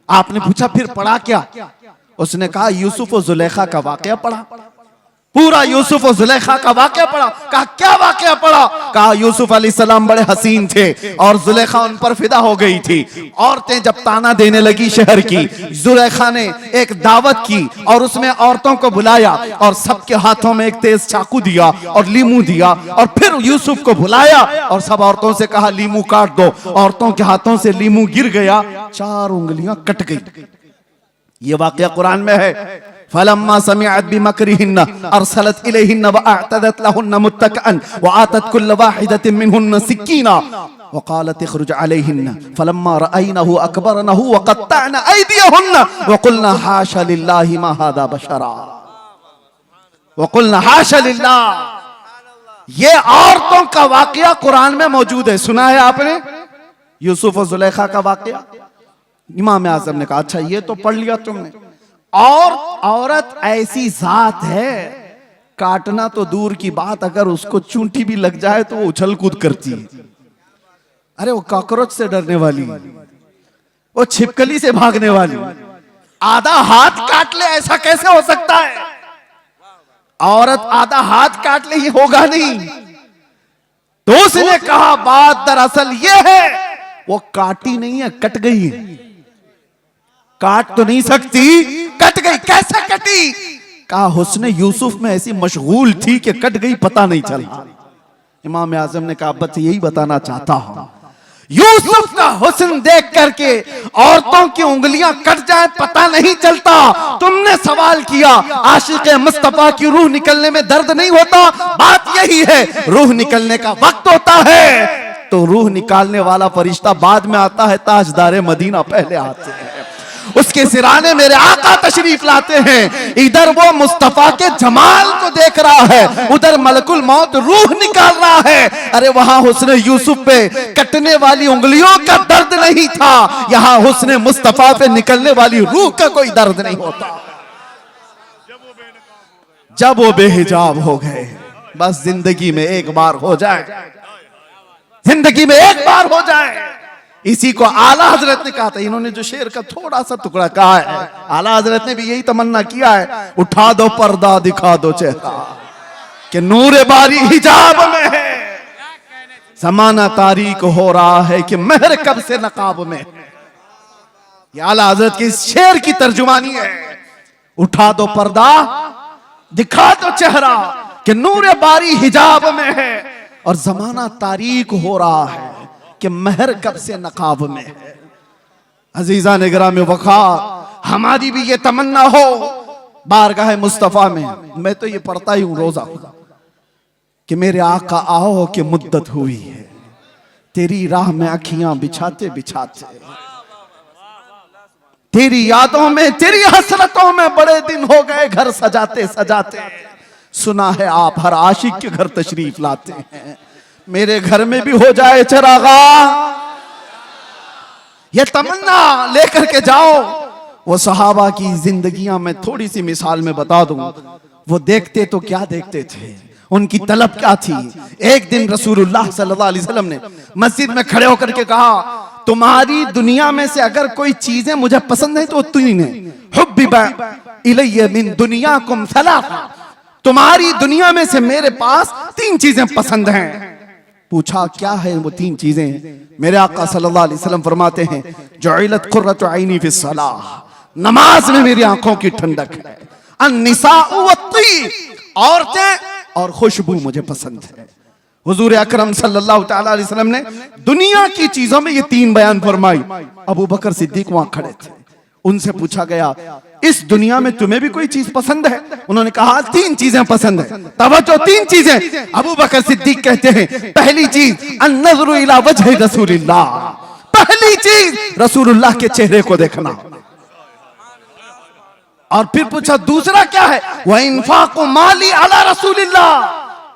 आपने पूछा फिर पढ़ा क्या? उसने कहा यूसुफ और जुलेखा का वाकया पढ़ा, पूरा यूसुफ और जुलेखा का वाकया पढ़ा। कहा क्या वाकया पढ़ा? कहा यूसुफ अलैहिस्सलाम बड़े हसीन थे और जुलेखा उन पर फिदा हो गई थी। औरतें जब ताना देने लगी शहर की, जुलेखा ने एक दावत की और उसमें औरतों को बुलाया और सबके हाथों में एक तेज चाकू दिया और लीमू दिया और फिर यूसुफ को बुलाया और सब औरतों से कहा लीमू काट दो। औरतों के हाथों से लीमू गिर गया, 4 उंगलियां कट गई। ये वाकया कुरान में है। फलम्मा समिअत बिमकरिहिन्न अरसलत इलैहिन्न व अअतदत लहुन्न मुत्तकअन व आतत कुल्ल वाहिदतिन मिनहुन्न सिक्कीना व क़ालत इखरुज अलैहिन्न फलम्मा रअयनहु अकबरनहु व क़त्तअन अयदियहुन्न व क़ुलना हाशा लिल्लाहि मा हादा बशरा व क़ुलना हाशा लिल्लाह। ये औरतों का वाकया कुरान में मौजूद है, सुना है आपने? यूसुफ और जुलेखा का वाकया। इमाम आजम ने कहा अच्छा ये तो पढ़ लिया तुमने। और औरत ऐसी जात है, काटना तो दूर की बात, अगर उसको चूंटी भी लग जाए तो वो उछल कूद करती है। अरे वो कॉकरोच से डरने वाली, वो छिपकली से भागने वाली, आधा हाथ काट ले ऐसा कैसे हो सकता है? औरत आधा हाथ काट ले, ये होगा नहीं। तो उसने कहा बात दरअसल ये है वो काटी नहीं है, कट गई है। काट तो नहीं सकती, कट गई। कैसे कटी? कहा हुस्न यूसुफ में ऐसी मशगूल थी कि कट गई, पता नहीं चला। इमाम आजम ने कहा बस यही बताना चाहता हूं, यूसुफ का हुस्न देख करके औरतों की उंगलियां कट जाए पता नहीं चलता। तुमने सवाल किया आशिक मुस्तफा की रूह निकलने में दर्द नहीं होता, बात यही है। रूह निकलने का वक्त होता है तो रूह निकालने वाला फरिश्ता बाद में आता है, ताजदार मदीना पहले आते हैं। उसके सिराने मेरे आका तशरीफ लाते हैं। इधर वो मुस्तफा के जमाल को देख रहा है, उधर मलकुल मौत रूह निकाल रहा है। अरे वहां हुस्न यूसुफ पे कटने वाली उंगलियों का दर्द नहीं था, यहां हुस्न मुस्तफा पे निकलने वाली रूह का कोई दर्द नहीं होता। जब वो बेहिजाब हो गए, बस जिंदगी में एक बार हो जाए जिंदगी में एक बार हो जाए। इसी को आला हजरत ने कहा था। इन्होंने जो शेर का थोड़ा सा टुकड़ा कहा है, आला हजरत ने भी यही तमन्ना किया है, उठा दो पर्दा दिखा दो चेहरा कि नूर बारी हिजाब में है, ज़माना तारीक हो रहा है कि महर कब से नकाब में है। ये आला हजरत के इस शेर की तर्जुमानी है। उठा दो पर्दा दिखा दो चेहरा कि नूर बारी हिजाब में है और जमाना तारीक हो रहा है कि महर कब से नकाब में है। अजीजा ने गिराम वक़ार, हमारी भी ये तमन्ना हो बारगाह मुस्तफा में। मैं तो ये पढ़ता ही हूं रोजा कि मेरे आका आओ कि मुद्दत हुई है तेरी राह में अखियां बिछाते बिछाते, तेरी यादों में तेरी हसरतों में बड़े दिन हो गए घर सजाते सजाते। सुना है आप हर आशिक के घर तशरीफ लाते हैं, मेरे घर में भी हो जाए चरागा। ये तमन्ना लेकर के जाओ। वो सहाबा की जिंदगियां मैं थोड़ी सी मिसाल में बता दूं। वो देखते तो क्या देखते थे, उनकी तलब क्या थी। एक दिन रसूलुल्लाह सल्लल्लाहु अलैहि वसल्लम ने मस्जिद में खड़े होकर के कहा, तुम्हारी दुनिया में से अगर कोई चीजें मुझे पसंद है तो तीन है। हुब्बिबा इलैया मिन दुनियाकुम सलासा, तुम्हारी दुनिया में से मेरे पास तीन चीजें पसंद हैं। पूछा क्या है वो तीन चीजें? मेरे आका सल्लल्लाहु अलैहि वसल्लम फरमाते हैं, जुइलत कुर्रतु ऐनी फिस्सलाह, नमाज में मेरी आंखों की ठंडक है। अन्निसाउ वत्तीब, औरतें और खुशबू मुझे पसंद है। हुजूर अकरम सल्लल्लाहु तआला अलैहि वसल्लम ने दुनिया की चीजों में ये तीन बयान फरमाई। अबू बकर सिद्दीक वहां खड़े थे, उनसे पूछा गया इस दुनिया में तुम्हें भी कोई चीज पसंद है? उन्होंने कहा तीन चीजें पसंद है। तवज्जो, तीन चीजें। अबू बकर सिद्दीक कहते हैं पहली चीज अन्नज़रु इला वजहि रसूलिल्लाह, पहली चीज रसूलुल्लाह के चेहरे को देखना। और फिर पूछा दूसरा क्या है? वह इन्फाक़ु माली अला रसूलिल्लाह,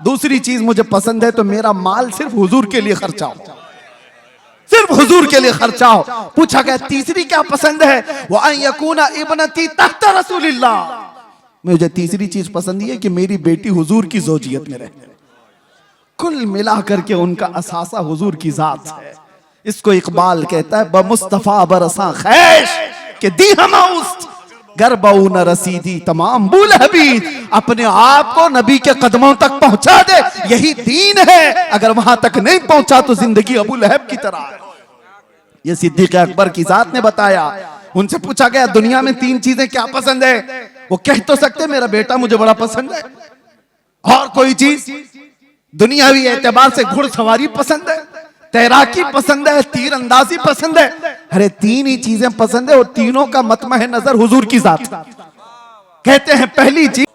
दूसरी चीज मुझे पसंद है तो मेरा माल सिर्फ हुजूर के लिए खर्चा हो, सिर्फ हुजूर के लिए खर्चा हो। पूछा गया तीसरी क्या पसंद है? वह अन यकूना इब्नती तहत रसूलिल्लाह, मुझे तीसरी चीज पसंद है कि मेरी बेटी हुजूर की ज़ौजियत में रहे। कुल मिला करके उनका असासा हुजूर की जात है। इसको इकबाल कहता है बमुस्तफा बरसा खैश के दी हमाउस्त गरबऊ न रसीदी तमाम बुल हबीब, अपने आप को नबी के कदमों तक पहुंचा दे, यही दीन है। अगर वहां तक नहीं पहुंचा तो जिंदगी अबू लहब की तरह है। ये सिद्दीक अकबर की जात ने बताया। उनसे पूछा गया दुनिया में तीन चीजें क्या पसंद है? वो कह तो सकते मेरा बेटा मुझे बड़ा पसंद है, और कोई चीज दुनियावी एतबार से घुड़सवारी पसंद है, तैराकी पसंद है, तीरंदाजी पसंद है। अरे तीन ही चीजें पसंद है और तीनों का मतमह नजर हुजूर की जात। कहते हैं पहली चीज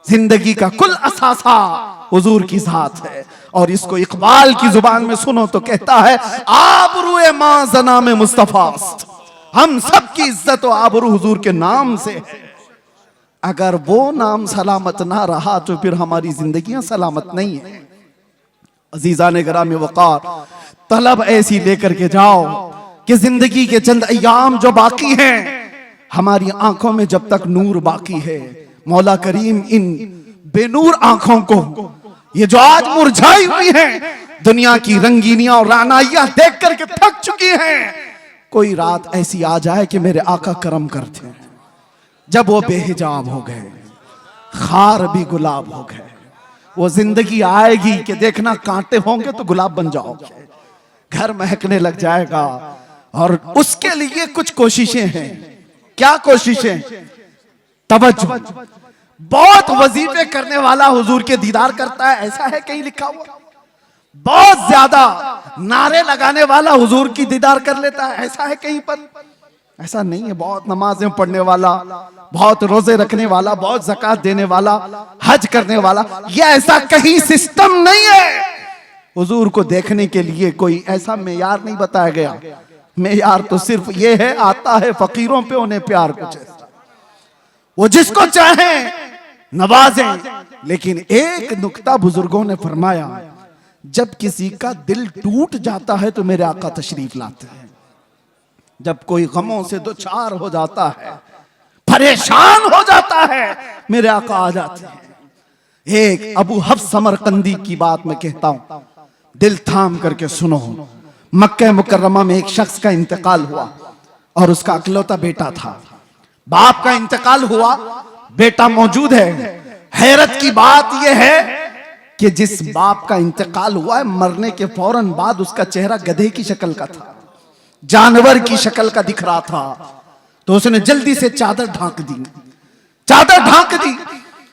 जिंदगी का कुल असासा हुजूर की जात है। और इसको इकबाल की जुबान में सुनो तो कहता है आबरूए मां जना में मुस्तफास्त, हम सब की इज्जत और आबरू हुजूर के नाम से है। अगर वो नाम सलामत ना रहा तो फिर हमारी जिंदगियां सलामत नहीं है। अजीजा ने गिराम वक़ार, तलब ऐसी लेकर के जाओ कि जिंदगी के चंद अय्याम जो बाकी हैं, हमारी आंखों में जब तक नूर बाकी है, मौला करीम इन बेनूर आंखों को ये जो आज मुरझाई हुई हैं, दुनिया की रंगीनियां और रानाइयां देख करके थक चुकी हैं, कोई रात ऐसी आ जाए कि मेरे आका करम करते हैं। जब वो बेहिजाब हो गए, खार भी गुलाब हो गए, वो जिंदगी आएगी कि देखना कांटे होंगे तो गुलाब बन जाओगे, घर महकने लग जाएगा। और उसके लिए कुछ कोशिशें हैं। क्या कोशिशें? तवज्जो, बहुत वजीफे करने वाला हुजूर के दीदार करता है, ऐसा है कहीं लिखा हुआ? बहुत ज्यादा नारे लगाने वाला हुजूर की दीदार कर लेता है, ऐसा है कहीं पर? ऐसा नहीं है। बहुत नमाजें पढ़ने वाला, बहुत रोजे रखने वाला, बहुत ज़कात देने वाला, हज करने वाला, ये ऐसा कहीं सिस्टम नहीं है। हुजूर को देखने के लिए कोई ऐसा मेयार नहीं बताया गया। मेयार तो सिर्फ ये है, आता है फकीरों पे उन्हें प्यार कुछ ऐसा, वो जिसको चाहे नवाजें। लेकिन एक नुक्ता बुजुर्गों ने फरमाया, जब किसी का दिल टूट जाता है तो मेरे आका तशरीफ लाते हैं। जब कोई गमों से दो चार हो जाता है, परेशान हो जाता है, मेरे आका आ जाते हैं। एक अबू हफ्स समरकंदी की बात मैं कहता हूं। दिल थाम करके सुनो। मक्का मुकर्रमा में एक शख्स का इंतकाल हुआ और उसका अकलौता बेटा था। बाप का इंतकाल हुआ, बेटा मौजूद है। हैरत की बात यह है कि जिस बाप का इंतकाल हुआ है, मरने के फौरन बाद उसका चेहरा गधे की शक्ल का था, जानवर की शक्ल का दिख रहा था। तो उसने जल्दी से चादर ढांक दी, चादर ढांक दी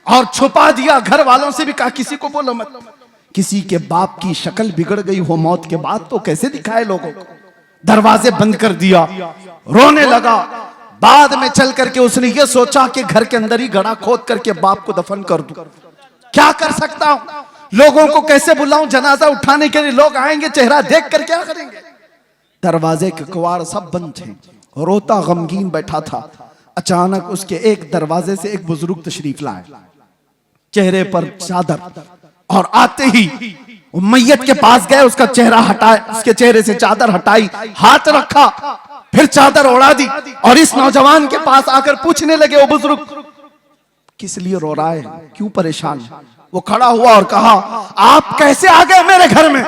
और छुपा दिया। घर वालों से भी कहा किसी को बोलो मत। किसी के बाप की शक्ल बिगड़ गई हो मौत के बाद तो कैसे दिखाए लोगों को। दरवाजे बंद कर दिया, रोने लगा। बाद में चल करके उसने ये सोचा कि घर के अंदर ही गड्ढा खोद करके बाप को दफन कर दूं। क्या कर सकता हूं, लोगों को कैसे बुलाऊं, जनाजा उठाने के लिए लोग आएंगे, चेहरा देख कर क्या करेंगे। दरवाजे के कवाड़ सब बंद थे, रोता गमगीन बैठा था। अचानक उसके एक दरवाजे से एक बुजुर्ग तशरीफ लाए, चेहरे पर चादर, और आते ही मैयत के पास गए, उसका चेहरा हटाया, उसके चेहरे से चादर हटाई, हाथ रखा, फिर चादर उड़ा दी और इस नौजवान के पास आकर पूछने लगे, ओ बुजुर्ग किस लिए रो रहा है, क्यों परेशान है? वो खड़ा हुआ और कहा, आप कैसे आ गए मेरे घर में?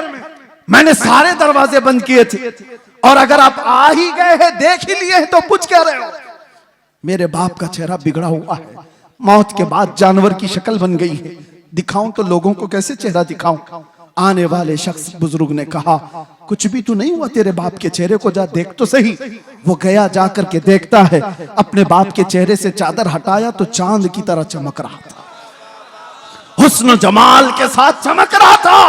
मैंने सारे दरवाजे बंद किए थे और अगर आप आ ही गए हैं, देख ही लिए हैं, तो पूछ क्या रहे हो? मेरे बाप का चेहरा बिगड़ा हुआ है, मौत के बाद जानवर की शक्ल बन गई है, दिखाऊं तो लोगों को कैसे चेहरा दिखाऊं? आने वाले शख्स बुजुर्ग ने कहा, कुछ भी तो नहीं हुआ तेरे बाप के चेहरे को, जा देख तो सही। वो गया, जाकर के देखता है, अपने बाप के चेहरे से चादर हटाया तो चांद की तरह चमक रहा था, हुस्न जमाल के साथ चमक रहा था।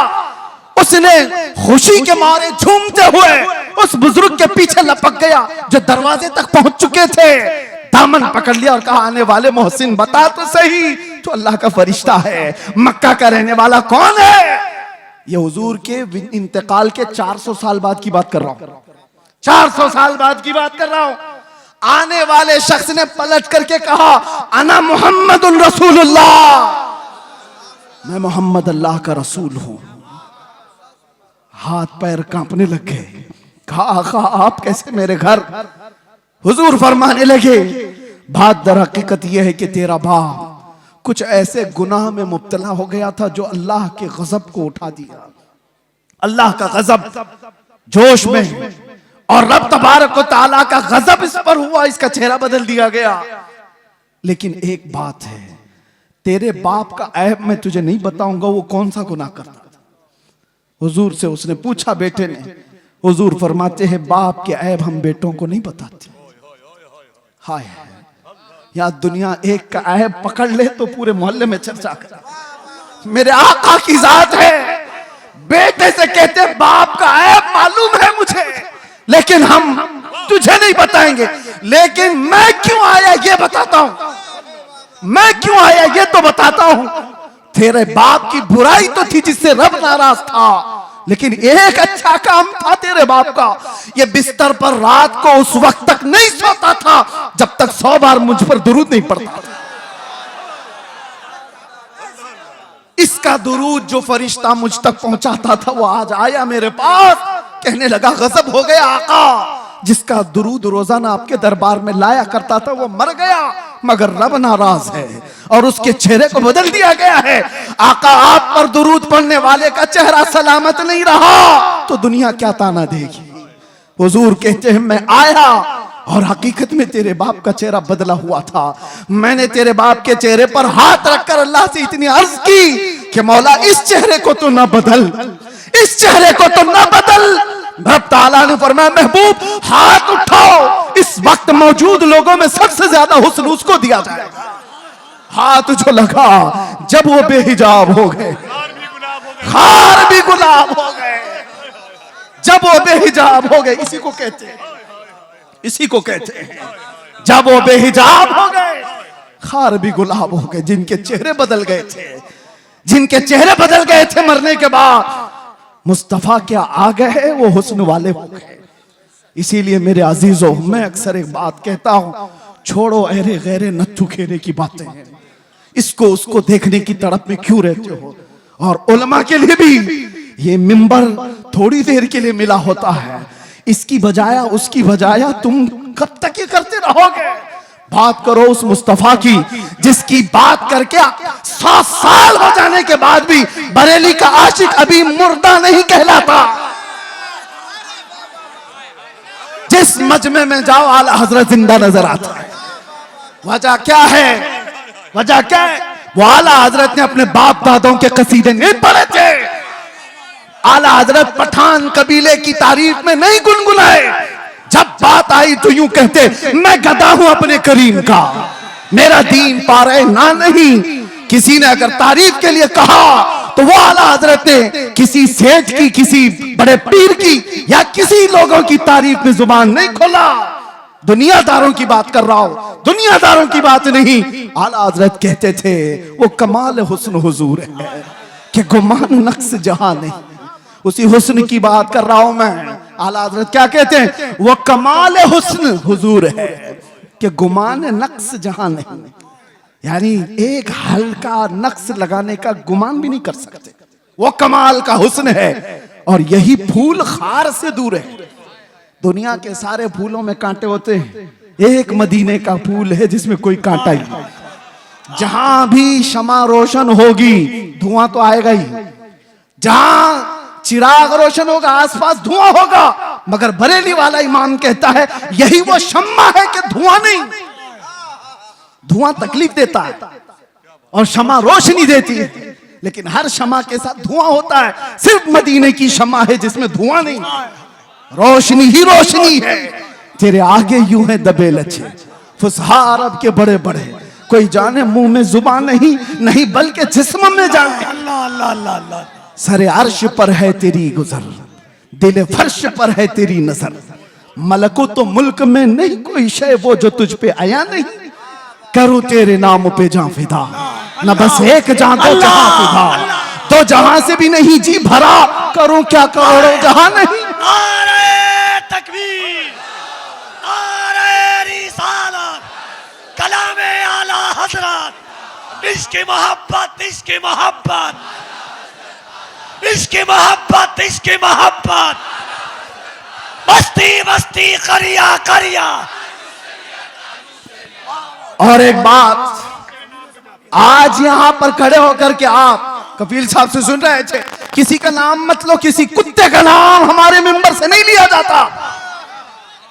उसने खुशी के मारे झूमते हुए उस बुजुर्ग के पीछे लपक गया जो दरवाजे तक पहुंच चुके थे, दामन पकड़ लिया और कहा, आने वाले मोहसिन बता तो सही, तो अल्लाह का फरिश्ता है, मक्का का रहने वाला कौन है? ये हुजूर के इंतकाल के 400 साल बाद की बात कर रहा हूं, 400 साल बाद की बात कर रहा हूं। आने वाले शख्स ने पलट करके कहा, अना मुहम्मदुर रसूलुल्लाह, मैं मोहम्मद अल्लाह का रसूल हूं। हाथ पैर कांपने लग गए। कहा, आका आप कैसे मेरे घर? हुजूर फरमाने लगे, बात दर हकीकत यह है कि तेरा बाप कुछ ऐसे गुनाह में मुब्तला हो गया था जो अल्लाह के गजब को उठा दिया। अल्लाह का गजब जोश में, और रब तबारक व तआला का गजब इस पर हुआ, इसका चेहरा बदल दिया गया। लेकिन एक बात है, तेरे बाप का ऐब मैं तुझे नहीं बताऊंगा, वो कौन सा गुनाह करता था। हुजूर से उसने पूछा, बेटे ने। हुजूर फरमाते हैं, बाप के ऐब हम बेटों को नहीं बताते। हाय, या दुनिया एक का ऐब पकड़ ले तो पूरे मोहल्ले में चर्चा कर। मेरे आका की जात है, बेटे से कहते बाप का ऐब मालूम है मुझे, लेकिन हम तुझे नहीं बताएंगे। लेकिन मैं क्यों आया ये बताता हूं, मैं क्यों आया ये तो बताता हूं। तेरे बाप की बुराई तो थी जिससे रब नाराज था, लेकिन एक अच्छा काम था तेरे बाप का, ये बिस्तर पर रात को उस वक्त तक नहीं सोता था जब तक 100 बार मुझ पर दुरूद नहीं पड़ता था। इसका दुरूद जो फरिश्ता मुझ तक पहुंचाता था वो आज आया मेरे पास, कहने लगा गजब हो गया आका, जिसका दुरूद रोजाना आपके दरबार में लाया करता था वो मर गया, मगर रब नाराज है और उसके चेहरे को बदल दिया गया है। आका आप पर दुरूद पढ़ने वाले का चेहरा सलामत नहीं रहा तो दुनिया क्या ताना देगी। हुजूर कहते हैं, मैं आया और हकीकत में तेरे बाप का चेहरा बदला हुआ था। मैंने तेरे बाप के चेहरे पर हाथ रखकर अल्लाह से इतनी अर्ज की कि मौला इस चेहरे को तो ना बदल, इस चेहरे को तो ना बदल। रब ताला ने फरमाया, महबूब हाथ उठाओ, इस वक्त मौजूद लोगों में सबसे ज्यादा हुस्न उसको दिया जाएगा। हाथ जो लगा, जब वो बेहिजाब हो गए, खार भी गुलाब हो गए, जब वो बेहिजाब हो गए, इसी को कहते हैं, इसी को कहते हैं, जब वो बेहिजाब हो गए, खार भी गुलाब हो गए। जिनके चेहरे बदल गए थे, जिनके चेहरे बदल गए थे मरने के बाद, मुस्तफा क्या आ गए, वो हुस्न वाले हो गए। इसीलिए मेरे अजीजों, मैं अक्सर एक बात कहता हूं, छोड़ो अहरे गैरे नत्थु खेरे की बातें, इसको उसको देखने की तड़प में क्यों रहते हो। और उलमा के लिए भी ये मिंबर थोड़ी देर के लिए मिला होता है, इसकी बजाया उसकी बजाया तुम कब तक ये करते रहोगे। बात करो उस मुस्तफा की जिसकी बात करके 100 साल हो जाने के बाद भी बरेली का आशिक अभी मुर्दा नहीं कहलाता। जिस मजमे में जाओ आला हजरत जिंदा नजर आता है। वजह क्या है? वजह क्या है? वो आला हजरत ने अपने बाप दादों के कसीदे नहीं पढ़े थे। आला हजरत पठान कबीले की तारीफ में नहीं गुनगुनाए। जब बात आई तो यूं कहते, मैं गधा हूं अपने करीम का, मेरा दीन पारे ना नहीं। किसी ने अगर तारीफ के लिए कहा तो वो आला हजरत ने किसी सेठ की, किसी बड़े पीर की या किसी लोगों की तारीफ में जुबान नहीं खोला। दुनियादारों की बात कर रहा हूं, दुनियादारों की बात नहीं। आला हजरत कहते थे वो कमाल हुस्न हुजूर है कि गुमान नक्स जहां नहीं। उसी हुस्न की बात कर रहा हूं मैं। आला हजरत क्या कहते हैं? वो कमाल हुस्न हुजूर है कि गुमान नक्स जहां नहीं। यानी एक हल्का नक्स लगाने का गुमान भी नहीं कर सकते। वो कमाल का हुस्न है और यही फूल खार से दूर है। दुनिया के सारे फूलों में कांटे होते हैं, एक मदीने का फूल है जिसमें कोई कांटा ही नहीं। जहां भी शमा रोशन होगी धुआं तो आएगा ही। जहां चिराग रोशन होगा आसपास धुआं होगा। मगर बरेली वाला इमाम कहता है यही वो शम्मा है कि धुआं नहीं। धुआं तकलीफ देता है और शमा रोशनी देती है, लेकिन हर शमा के साथ धुआं होता है। सिर्फ मदीने की शमा है जिसमें धुआं नहीं, रोशनी ही रोशनी है। तेरे आगे यूं है दबे लच्छे फुसहा अरब के बड़े बड़े, कोई जाने मुंह में जुबान नहीं, नहीं बल्कि जिस्म में जाने। अल्लाह अल्लाह अल्लाह अल्लाह। सरे अर्श पर है तेरी गुजर, दिल फर्श पर है तेरी नजर। मलको तो मुल्क में नहीं कोई शय वो जो तुझ पे आया नहीं। करूं तेरे नाम पे जां फिदा, न बस एक जां दो जहां फिदा। तो जहां से भी नहीं जी भरा, करूं क्या करोड़ों जहां नहीं। नारे तकबीर, नारे रिसालत, कलामे आला हजरत, इश्क़ मोहब्बत, इश्क़ मोहब्बत, इश्क़ मोहब्बत, इश्क़ मोहब्बत, बस्ती बस्ती करिया करिया। और एक बात, आज यहां पर खड़े होकर के आप कफील साहब से सुन रहे थे, किसी का नाम मत लो, किसी कुत्ते का नाम हमारे मिंबर से नहीं लिया जाता।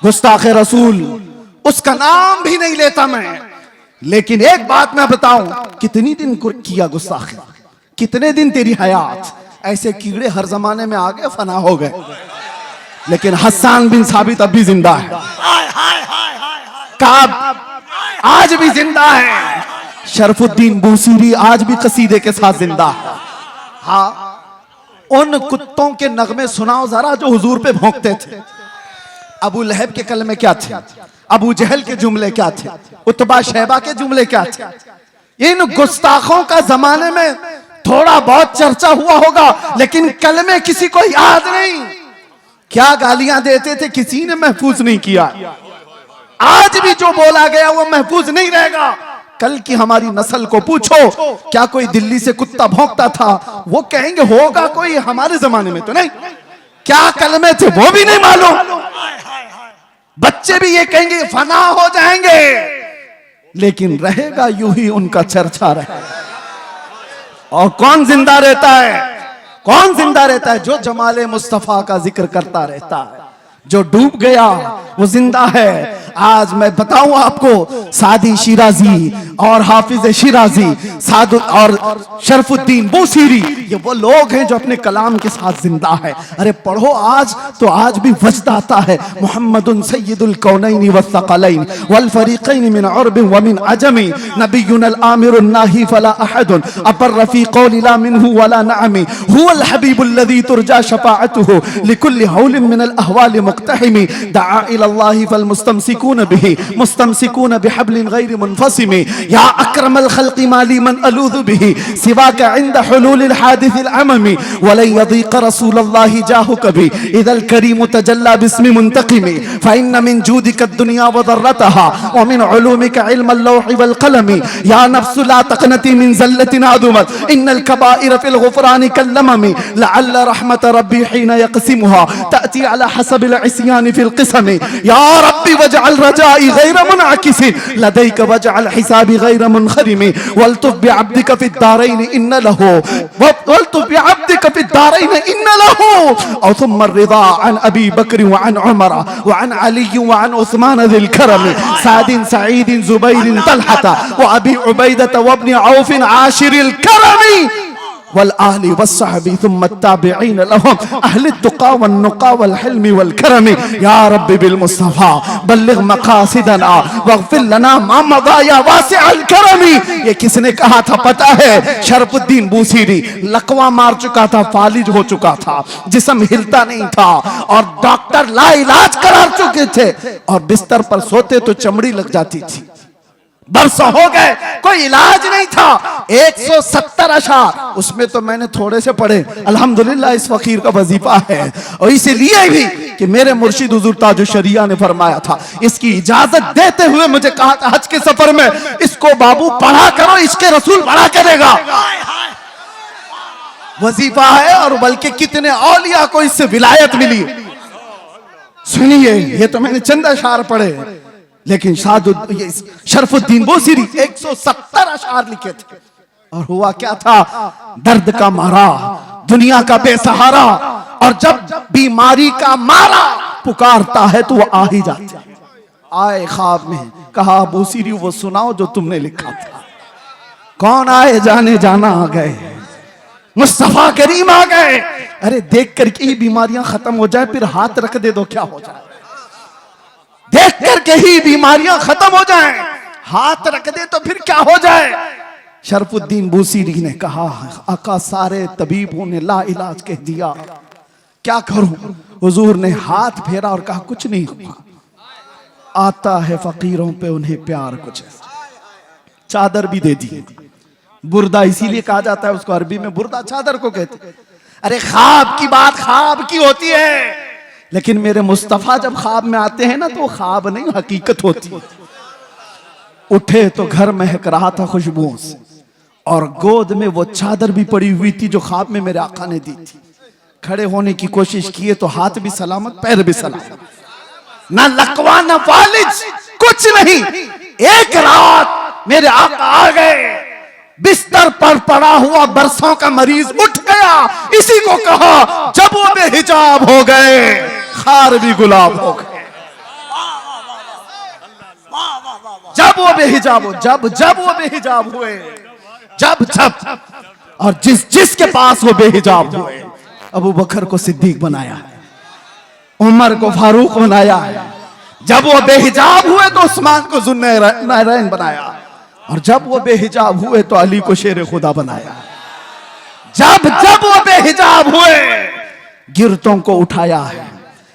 गुस्ताखे रसूल उसका नाम भी नहीं लेता मैं। लेकिन एक बात मैं बताऊं, कितनी दिन किया गुस्ताखी, कितने दिन तेरी हयात। ऐसे कीड़े हर जमाने में आ गए, फना हो गए, लेकिन हस्सान बिन साबित अब भी जिंदा है। काब आज भी जिंदा है। शरफुद्दीन बूसीरी आज भी कसीदे के साथ जिंदा है। हाँ, उन कुत्तों के नगमे सुनाओ जरा जो हुजूर पे भौंकते थे। अबू लहब के कलमे क्या थे? अबू जहल के जुमले क्या थे? उतबा शैबा के जुमले क्या थे? इन गुस्ताखों का जमाने में थोड़ा बहुत चर्चा हुआ होगा, लेकिन कलमे किसी को याद नहीं। क्या गालियां देते थे, किसी ने महफूज नहीं किया। आज भी जो बोला गया वो महफूज नहीं रहेगा। कल की हमारी नस्ल को पूछो, क्या कोई दिल्ली से कुत्ता भौंकता था? वो कहेंगे होगा कोई, हमारे जमाने में तो नहीं। क्या कलमे थे वो भी नहीं मालूम। बच्चे भी ये कहेंगे फना हो जाएंगे, लेकिन रहेगा यूं ही उनका चर्चा रहेगा। और कौन जिंदा रहता है? कौन जिंदा रहता है? जो जमाले मुस्तफा का जिक्र करता रहता है। जो डूब गया वो जिंदा है। आज मैं बताऊं आपको, सादी शिराजी और हाफिज शिराजी, साद और शरफुद्दीन बूसीरी, ये वो लोग हैं जो अपने कलाम के साथ जिंदा है। अरे पढ़ो आज तो आज भी वजद आता है। मुहम्मदुन सय्यदुल कौनैन वस्सक़लैन वल फरीक़ैन मिन उर्ब व मिन अजमी, नबियुनल आमिरुन नाही फला अहदुन अबर रफी क़ौल ला मिनहु वला नअमी, हुवल हबीबुल लज़ी तुरजा शफ़ाअतुहु लिकुल्लि हौलिन मिनल अहवाल मुक़तहिमी, दआ इलल्लाहि फल मुस्तमसिकून बिही मुस्तमसिकून बिहब्लिन गैर मुनफ़सिमी, या अक्रमल खल्क़ि माली मन अलूज़ु बिही सिवाका इंद हुलूलिल हादिसिल अममी, वलन यदीक़ रसूलल्लाहि जाहु कभी इदल करीम तजल्ला बिस्मि मुंतक़िमी, फ़इन्न मिन जूदिक दुनिया व ज़र्रतहा व मिन उलूमिक इल्मल लौहि वल क़लमी, या नफ्सु ला तक़नती मिन ज़ल्लतिन अज़ुमत इन्नल कबाइर फ़िल ग़ुफ़रानि कल्लममी, लअल्ल रहमत रब्बी हीन यक़सिमुहा तअती अला हसबिल इस्यान फ़िल क़िसमी, या रब्बी वजअल रजाई गैर मुनाकिसिन लदैक वजअल हिसाबी गैर मुनखरिमी वल्तुफ बिअब्दिक फिद्दारैन इन्न लहू वल्तुफ बिअब्दिक फिद्दारैन इन्न लहू और थुम्मा रिदा अन अबी बकर व अन उमर व अन अली व अन उस्मान ज़िल करम सादिन सईद जुबैर तलहता व अबी उबैदा व इब्न औफ आशिरिल करमी वल आहली वस्सहबी थुम्मा ताबिईन लहुम अहले तुक़ा वन नुक़ा वल हिल्मी वल करमी या रब्बी बिल मुस्तफ़ा बल्लिग मक़ासिदना वग़फ़िर लना मा मज़ा या वासिअल करमी। ये किसने कहा था पता है? शरफुद्दीन बूसीरी। लकवा मार चुका था, फालिज हो चुका था, जिस्म हिलता नहीं था और डॉक्टर लाइलाज करार चुके थे और बिस्तर पर सोते तो चमड़ी लग जाती थी। बरसों हो गए, कोई इलाज नहीं था। 170 अशार, उसमें तो मैंने थोड़े से पढ़े। अल्हम्दुलिल्लाह इस फकीर का वजीफा है। और इसलिए भी कि मेरे मुर्शिद हुजूर ताजुल शरिया ने फरमाया था, इसकी इजाजत देते हुए मुझे कहा था हज के सफर में, इसको बाबू पढ़ा करो, इसके रसूल पढ़ा करेगा। वजीफा है और बल्कि कितने औलिया को इससे विलायत मिली। सुनिए, ये तो मैंने चंद अशार पढ़े, लेकिन शरफुद्दीन बूसीरी 170 अशार लिखे थे। और हुआ क्या था? दर्द का मारा, दुनिया का बेसहारा, और जब बीमारी का मारा पुकारता है तो वो आ ही जाता है। आए ख्वाब में, कहा बूसीरी वो सुनाओ जो तुमने लिखा था। कौन आए? जाने जाना आ गए, मुस्तफा करीम आ गए। अरे देख करके ही बीमारियां खत्म हो जाए, फिर हाथ रख दे दो क्या हो जाए? देख करके ही बीमारियां खत्म हो जाएं, हाथ रख दे तो फिर क्या हो जाए? शरफुद्दीन बूसीरी ने कहा, आका सारे तबीबों ने ला इलाज कह दिया, क्या करूं? हुजूर ने हाथ फेरा और कहा कुछ नहीं हुआ, आता है फकीरों पे उन्हें प्यार कुछ। चादर भी दे दी, बुर्दा इसीलिए कहा जाता है उसको, अरबी में बुर्दा चादर को कहते। अरे ख्वाब की बात ख्वाब की होती है, लेकिन मेरे मुस्तफा जब ख्वाब में आते हैं ना तो ख्वाब नहीं हकीकत होती। उठे तो घर महक रहा था खुशबुओं से, और गोद में वो चादर भी पड़ी हुई थी जो ख्वाब में मेरे आका ने दी थी। खड़े होने की कोशिश किए तो हाथ भी सलामत, पैर भी सलामत, ना लकवा ना फालिज, कुछ नहीं। एक रात मेरे आका आ गए, बिस्तर पर पड़ा हुआ बरसों का मरीज उठ गया। इसी को कहा जब वो बेहिजाब हो गए, खार भी गुलाब हो गए। जब वो बेहिजाब हो, जब वो बेहिजाब हुए, जब और जिसके पास वो बेहिजाब हुए, अबू बकर को सिद्दीक बनाया है, उमर को फारूक बनाया है। जब वो बेहिजाब हुए तो उस्मान को ज़ुन्नैरैन बनाया, और जब वो बेहिजाब हुए तो अली को शेर खुदा बनाया। जब वो बेहिजाब हुए, गिरतों को उठाया है।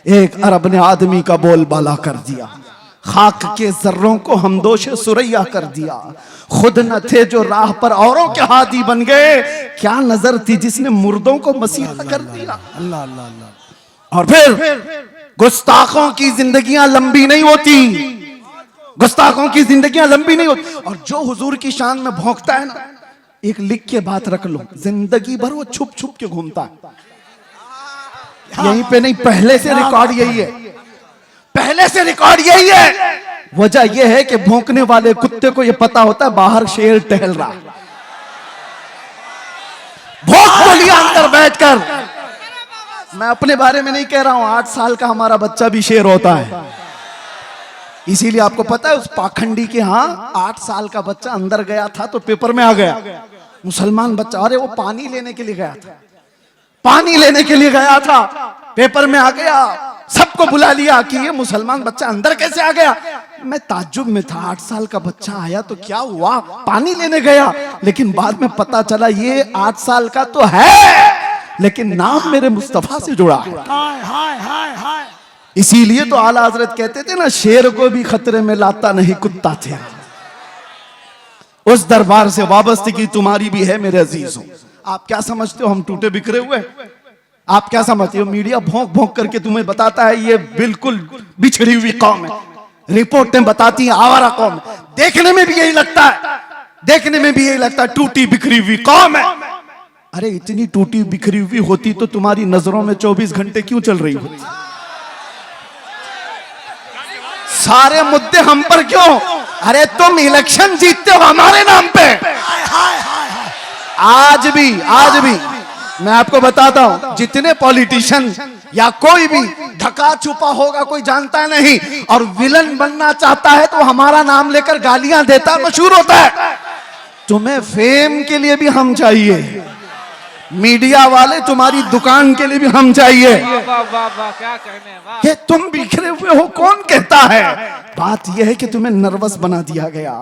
एक अरब ने आदमी का बोलबाला कर दिया, खाक के जर्रों को हमदोशे सुरैया कर दिया। खुद न थे जो राह पर औरों के हादी बन गए, क्या नजर थी जिसने मुर्दों को मसीहा कर दिया। अल्लाह अल्लाह अल्लाह। और फिर गुस्ताखों की जिंदगियां लंबी नहीं होती, गुस्ताखों की जिंदगियां लंबी नहीं होती। और जो हुजूर की शान में भौंकता है ना, एक लिख के बात रख लो, जिंदगी भर वो छुप छुप के घूमता है। यहीं पे नहीं, पहले से रिकॉर्ड यही है, पहले से रिकॉर्ड यही है। वजह यह है कि भौंकने वाले कुत्ते को यह पता होता है बाहर शेर टहल रहा, भौंक तो लिया अंदर बैठकर। मैं अपने बारे में नहीं कह रहा हूं, 8 साल का हमारा बच्चा भी शेर होता है। इसीलिए आपको पता है उस पाखंडी के यहाँ 8 साल का बच्चा अंदर गया था तो पेपर में आ गया, मुसलमान बच्चा। अरे वो पानी लेने के लिए गया था, पानी लेने के लिए गया था, पेपर में आ गया। सबको बुला लिया कि ये मुसलमान बच्चा अंदर कैसे आ गया। मैं ताज्जुब में था, 8 साल का बच्चा आया तो क्या हुआ, पानी लेने गया। लेकिन बाद में पता चला ये 8 साल का तो है, लेकिन नाम मेरे मुस्तफा से जुड़ा है। इसीलिए तो आला हजरत कहते थे ना, शेर को भी खतरे में लाता नहीं कुत्ता थे। उस दरबार से वाबस्तगी तुम्हारी भी है मेरे अजीजों। आप क्या समझते हो हम टूटे बिखरे हुए? आप क्या समझते हो मीडिया भौंक भौंक करके तुम्हें बताता है ये बिल्कुल बिछड़ी हुई कौम है, रिपोर्टें बताती हैं आवारा कौम। देखने में भी यही लगता है, देखने में भी यही लगता है टूटी बिखरी हुई कौम है। अरे इतनी टूटी बिखरी हुई होती तो तुम्हारी नजरों में 24 घंटे क्यों चल रही होती? सारे मुद्दे हम पर क्यों? अरे तुम इलेक्शन जीतते हो हमारे नाम पे। हाय हाय हाय हाय। आज भी मैं आपको बताता हूं, जितने पॉलिटिशियन या कोई भी ढका छुपा होगा, कोई जानता नहीं, और विलन बनना चाहता है तो हमारा नाम लेकर गालियां देता, मशहूर होता है। तुम्हें फेम के लिए भी हम चाहिए, मीडिया वाले तुम्हारी दुकान के लिए भी हम चाहिए। क्या कहने, वाह। ये तुम बिखरे हुए हो कौन कहता है? बात यह है कि तुम्हें नर्वस बना दिया गया,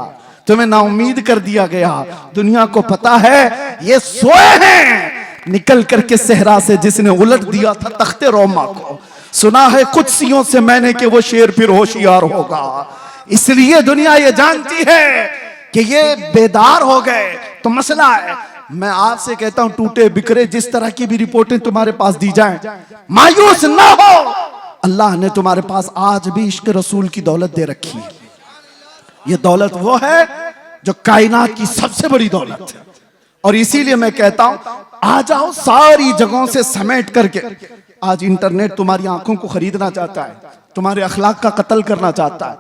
तुम्हें नाउम्मीद कर दिया गया। दुनिया को पता है ये सोए हैं, निकल करके सहरा से जिसने उलट दिया था तख्ते रोमा को। सुना है कुदसियों से मैंने कि वो शेर फिर होशियार होगा। इसलिए दुनिया ये जानती है कि ये बेदार हो गए तो मसला है। मैं आपसे कहता हूं, टूटे बिखरे जिस तरह की भी रिपोर्टें तुम्हारे पास दी जाएं, मायूस ना हो। अल्लाह ने तुम्हारे पास आज भी इश्क रसूल की दौलत दे रखी है। ये दौलत वो है जो कायनात की सबसे बड़ी दौलत है। और इसीलिए मैं कहता हूं, आ जाओ सारी जगहों से समेट करके। आज इंटरनेट तुम्हारी आंखों को खरीदना चाहता है, तुम्हारे अखलाक का कत्ल करना चाहता है।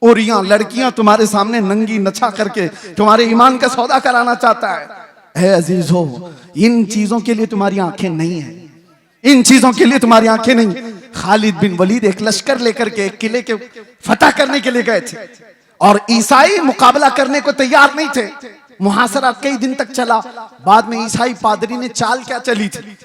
और यहाँ लड़कियां तुम्हारे सामने नंगी नचा करके तुम्हारे ईमान का सौदा कराना चाहता है। अजीज हो, इन चीजों के लिए तुम्हारी आंखें नहीं है, इन चीजों के लिए तुम्हारी आंखें नहीं। खालिद बिन वलीद एक लश्कर लेकर के एक किले के फतह करने के लिए गए थे और ईसाई मुकाबला करने को तैयार नहीं थे। मुहासरा कई दिन तक चला। बाद में ईसाई पादरी ने चाल क्या चली थी,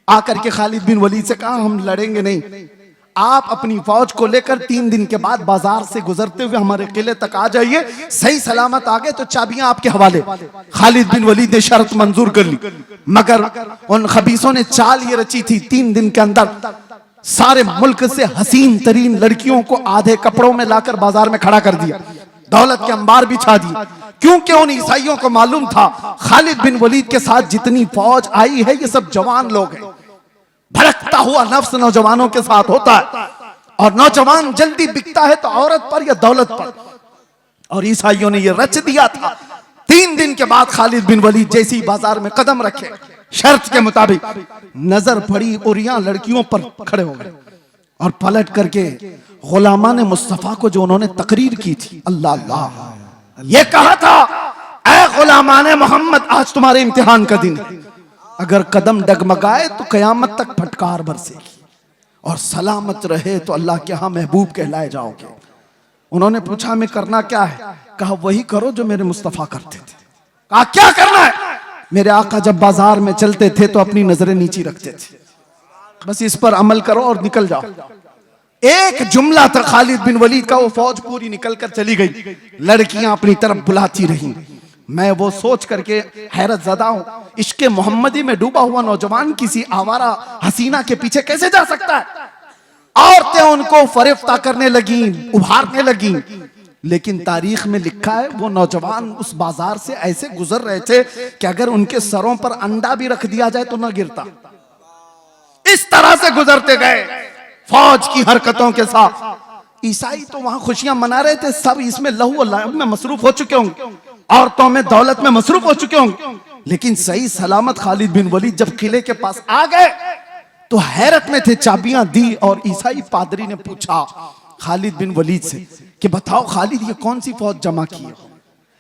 आकर के खालिद बिन वलीद से कहा हम लड़ेंगे नहीं, आप अपनी फौज को लेकर 3 दिन के बाद बाजार से गुजरते हुए हमारे किले तक आ जाइए, सही सलामत आ गए तो चाबियां आपके हवाले। खालिद बिन वलीद ने शर्त मंजूर कर ली, मगर उन खबीसों ने चाल ये रची थी, 3 दिन के अंदर सारे मुल्क से हसीन तरीन लड़कियों को आधे कपड़ों में लाकर बाजार में खड़ा कर दिया, दौलत के अंबार बिछा दिए। क्योंकि उन ईसाइयों को मालूम था खालिद बिन वलीद के साथ जितनी फौज आई है ये सब जवान लोग हैं। भड़कता हुआ नफ्स नौजवानों के साथ होता है और नौजवान जल्दी बिकता है तो औरत पर या दौलत पर। और ईसाइयों ने ये रच दिया था। 3 दिन के बाद खालिद बिन वलीद जैसी बाजार में कदम रखे, शर्त के मुताबिक नजर पड़ी और यहाँ लड़कियों पर खड़े हो गए और पलट करके गुलामान मुस्तफा को जो उन्होंने तकरीर की थी, अल्लाह अल्लाह, ये कहा था ऐ गुलामान मोहम्मद आज तुम्हारे इम्तिहान का दिन है, अगर कदम डगमगाए तो कयामत तक फटकार बरसेगी और सलामत रहे तो अल्लाह के यहाँ महबूब कहलाए जाओगे। उन्होंने पूछा हमें करना क्या है? कहा वही करो जो मेरे मुस्तफा करते थे। कहा क्या करना है? मेरे आका जब बाजार में चलते थे तो अपनी नजरें नीची रखते थे, बस इस पर अमल करो और निकल जाओ। एक जुमला था खालिद बिन वलीद का, वो फौज पूरी निकल कर चली गई, लड़कियां अपनी तरफ बुलाती रहीं। मैं वो सोच करके हैरत ज़दा हूं, इश्क़े मोहम्मदी में डूबा हुआ नौजवान किसी आवारा हसीना के पीछे कैसे जा सकता है? औरतें उनको फरेफ्ता करने लगी, उभारने लगी। लेकिन तारीख में लिखा है वो नौजवान उस बाजार से ऐसे गुजर रहे थे कि अगर उनके सरों पर अंडा भी रख दिया जाए तो ना गिरता। इस तरह से गुजरते गए फौज की हरकतों के साथ। ईसाई तो वहां खुशियां मना रहे थे, सब इसमें लहू और लहब में मसरूफ हो चुके होंगे, औरतों में दौलत में मसरूफ हो चुके होंगे। लेकिन सही सलामत खालिद बिन वलीद जब किले के पास आ गए तो हैरत में थे, चाबियां दी और ईसाई पादरी ने पूछा खालिद बिन वलीद से कि बताओ खालिद ये कौन सी फौज जमा की है,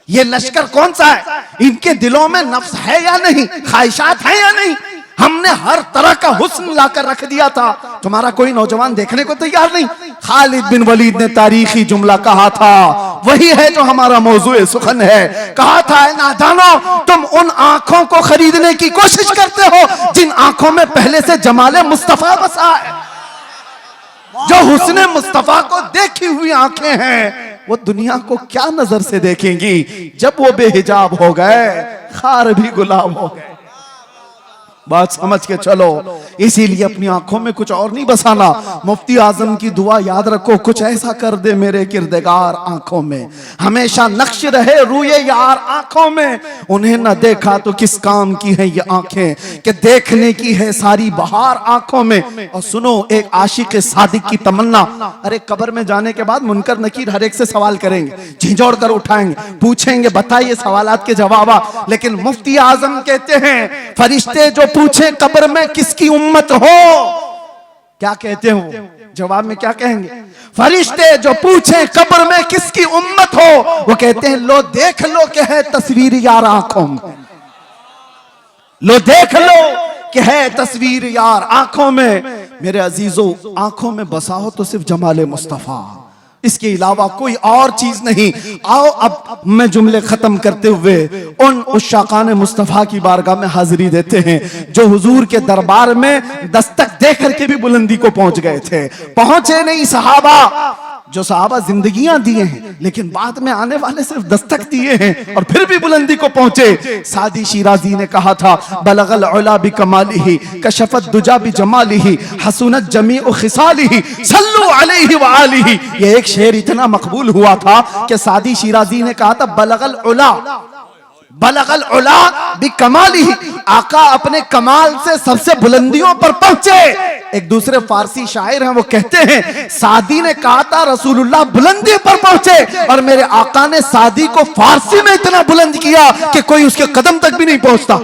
ये लश्कर कौन सा है, इनके दिलों में नफ्स है या नहीं, ख्वाहिशात है या नहीं? हमने हर तरह का हुस्न लाकर रख दिया था, तुम्हारा कोई नौजवान देखने को तैयार नहीं। खालिद बिन वलीद ने तारीखी जुमला कहा था, वही है जो हमारा मौजूए सुखन है। कहा था ऐ नादानो, तुम उन आंखों को खरीदने की कोशिश करते हो जिन आंखों में पहले से जमाले मुस्तफा बसा है। जो हुस्ने मुस्तफा को देखी हुई आंखें हैं वो दुनिया को क्या नजर से देखेंगी? जब वो बेहिजाब हो गए खार भी गुलाब हो गए। बात समझ के चलो, इसीलिए अपनी आंखों में कुछ और नहीं बसाना। मुफ्ती आजम की दुआ याद रखो, कुछ ऐसा कर दे मेरे किरदगार आंखों में, हमेशा नक्श रहे रूए यार आंखों में। उन्हें न देखा तो किस काम की है ये आंखें कि देखने की है सारी बहार आंखों में। और सुनो एक आशिक सादिक की तमन्ना, अरे कब्र में जाने के बाद मुनकर नकीर हर एक से सवाल करेंगे, झिझोड़ कर उठाएंगे, पूछेंगे बताइए सवालात के जवाब। लेकिन मुफ्ती आजम कहते हैं फरिश्ते जो पूछे कब्र में किसकी उम्मत हो, क्या कहते हो? जवाब में क्या कहेंगे? फरिश्ते जो पूछे कब्र में किसकी उम्मत हो, वो कहते हैं लो देख लो कि है तस्वीर यार आंखों में, लो देख लो कि है तस्वीर यार आंखों में। मेरे अजीजों, आंखों में बसा हो तो सिर्फ जमाले मुस्तफा, इसके अलावा कोई और चीज नहीं। आओ अब मैं जुमले खत्म करते हुए उन उशाकान मुस्तफा की बारगाह में हाजिरी देते हैं जो हुजूर के दरबार में दस्तक दे करके भी बुलंदी को पहुंच गए थे। पहुंचे नहीं सहाबा, जो सहाबा जिंदगियां दिए हैं लेकिन बाद में आने वाले सिर्फ दस्तक दिए हैं और फिर भी बुलंदी को पहुंचे। सादी शिराजी ने कहा था, बलगल उला बि कमालिही कशफत दुजा बि जमालिही हसनत जमीउ खिसालिही सल्लु अलैहि व आलिही। ये एक शेर इतना मकबूल हुआ था कि सादी शिराजी ने कहा था, बलगल उला बि कमालिही, आका अपने कमाल से सबसे बुलंदियों पर पहुंचे। एक दूसरे फारसी शायर हैं, वो कहते हैं सादी ने कहा था रसूलुल्लाह बुलंदी पर पहुंचे, और मेरे आका ने सादी को फारसी में इतना बुलंद किया कि कोई उसके कदम तक भी नहीं पहुंचता।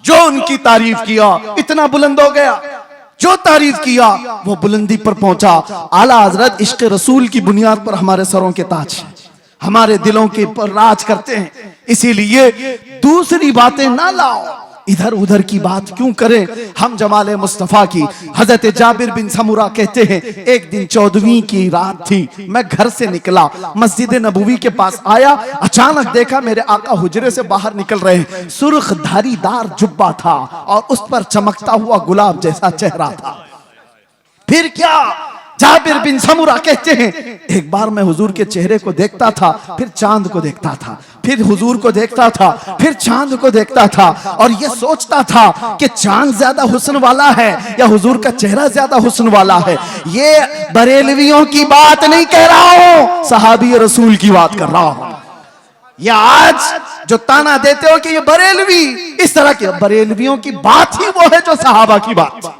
जो उनकी तारीफ किया इतना बुलंद हो गया, जो तारीफ किया वो बुलंदी पर पहुंचा। आला हजरत इश्क रसूल की बुनियाद पर हमारे सरों के ताज, हमारे दिलों के पर राज करते हैं। इसीलिए दूसरी बातें ना लाओ, इधर उधर की बात क्यों करें, हम जमाले मुस्तफा की। हजरत जाबिर बिन समुरा कहते हैं, एक दिन 14वीं की रात थी, मैं घर से निकला, मस्जिद नबवी के पास आया, अचानक देखा मेरे आका हुजरे से बाहर निकल रहे हैं। सुर्ख धारीदार जुब्बा था और उस पर चमकता हुआ गुलाब जैसा चेहरा था। फिर क्या? जाबिर बिन समुरा कहते हैं, एक बार मैं हुजूर के चेहरे को देखता था, फिर चांद को देखता था, फिर हुजूर को देखता था, फिर चांद को देखता था, और यह सोचता था कि चांद ज्यादा हुस्न वाला है या हुजूर का चेहरा ज्यादा हुस्न वाला है। ये बरेलवियों की बात नहीं कह रहा हूं, सहाबी रसूल की बात कर रहा हूं। या आज जो ताना देते हो कि ये बरेलवी, इस तरह के बरेलवियों की बात ही वो है जो सहाबा की बात,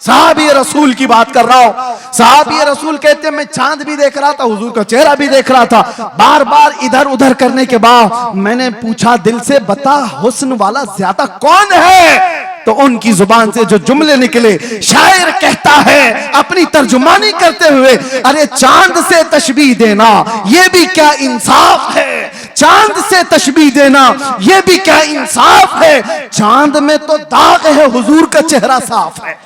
साहबी रसूल की बात कर रहा हूं। साहबी रसूल कहते हैं, मैं चांद भी देख रहा था, हुजूर का चेहरा भी देख रहा था। बार बार इधर उधर करने के बाद मैंने पूछा दिल से, बता हुस्न वाला ज्यादा कौन है? तो उनकी जुबान से जो जुमले निकले, शायर कहता है अपनी तर्जुमानी करते हुए, अरे चांद से तशबीह देना ये भी क्या इंसाफ है, चांद से तशबीह देना ये भी क्या इंसाफ है। चांद में तो दाग है, हुजूर का चेहरा साफ है।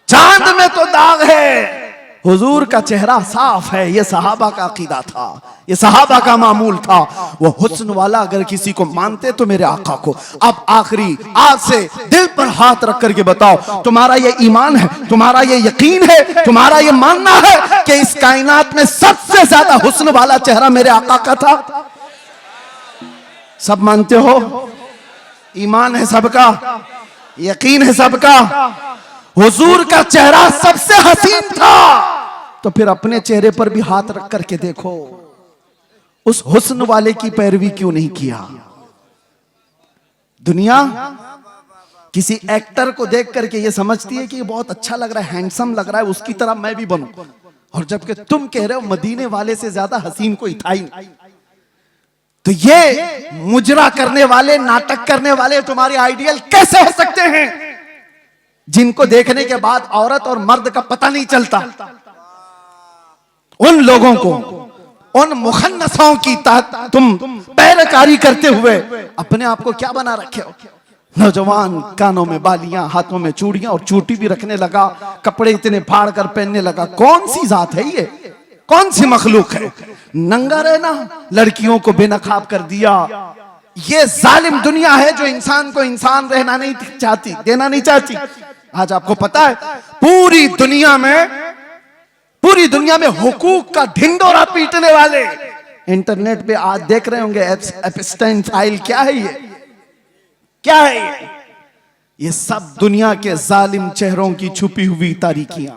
चांद में तो दाग है, हुजूर का चेहरा साफ है। ये सहाबा का अकीदा था, ये सहाबा का मामूल था। वो हुस्न वाला अगर किसी को मानते तो मेरे आका को। अब आखिरी आज से दिल पर हाथ रख करके बताओ, तुम्हारा ये ईमान है, तुम्हारा ये यकीन है, तुम्हारा ये मानना है कि इस कायनात में सबसे ज्यादा हुस्न वाला चेहरा मेरे आका का था? सब मानते हो? ईमान है सबका, यकीन है सबका, हुजूर का चेहरा सबसे हसीन था। तो फिर अपने चेहरे पर भी हाथ रख करके देखो, उस हुस्न वाले की पैरवी क्यों नहीं किया? दुनिया किसी एक्टर को देख करके ये समझती है कि ये बहुत अच्छा लग रहा है, हैंडसम लग रहा है, उसकी तरह मैं भी बनूं, और जबकि तुम कह रहे हो मदीने वाले से ज्यादा हसीन कोई था ही नहीं। तो ये मुजरा करने वाले, नाटक करने वाले तुम्हारे आइडियल कैसे हो सकते हैं, जिनको देखने के बाद औरत और मर्द का पता नहीं चलता? उन लोगों को, उन मुखन्नसों की तुम पैरकारी करते हुए अपने आप को क्या बना रखे हो? नौजवान कानों में बालियां, हाथों में चूड़ियां और चोटी भी रखने लगा, कपड़े इतने फाड़ कर पहनने लगा। कौन सी जात है ये, कौन सी मखलूक है? नंगा रहना, लड़कियों को बेनकाब कर दिया। ये जालिम दुनिया है जो इंसान को इंसान रहना नहीं चाहती, देना नहीं चाहती। आज आपको पता है पूरी दुनिया में हुकूक का ढिंडोरा पीटने वाले इंटरनेट पे आज देख रहे होंगे एप्स्टाइन फाइल। क्या है ये, क्या है ये? सब दुनिया के जालिम चेहरों की छुपी हुई तारीकियां।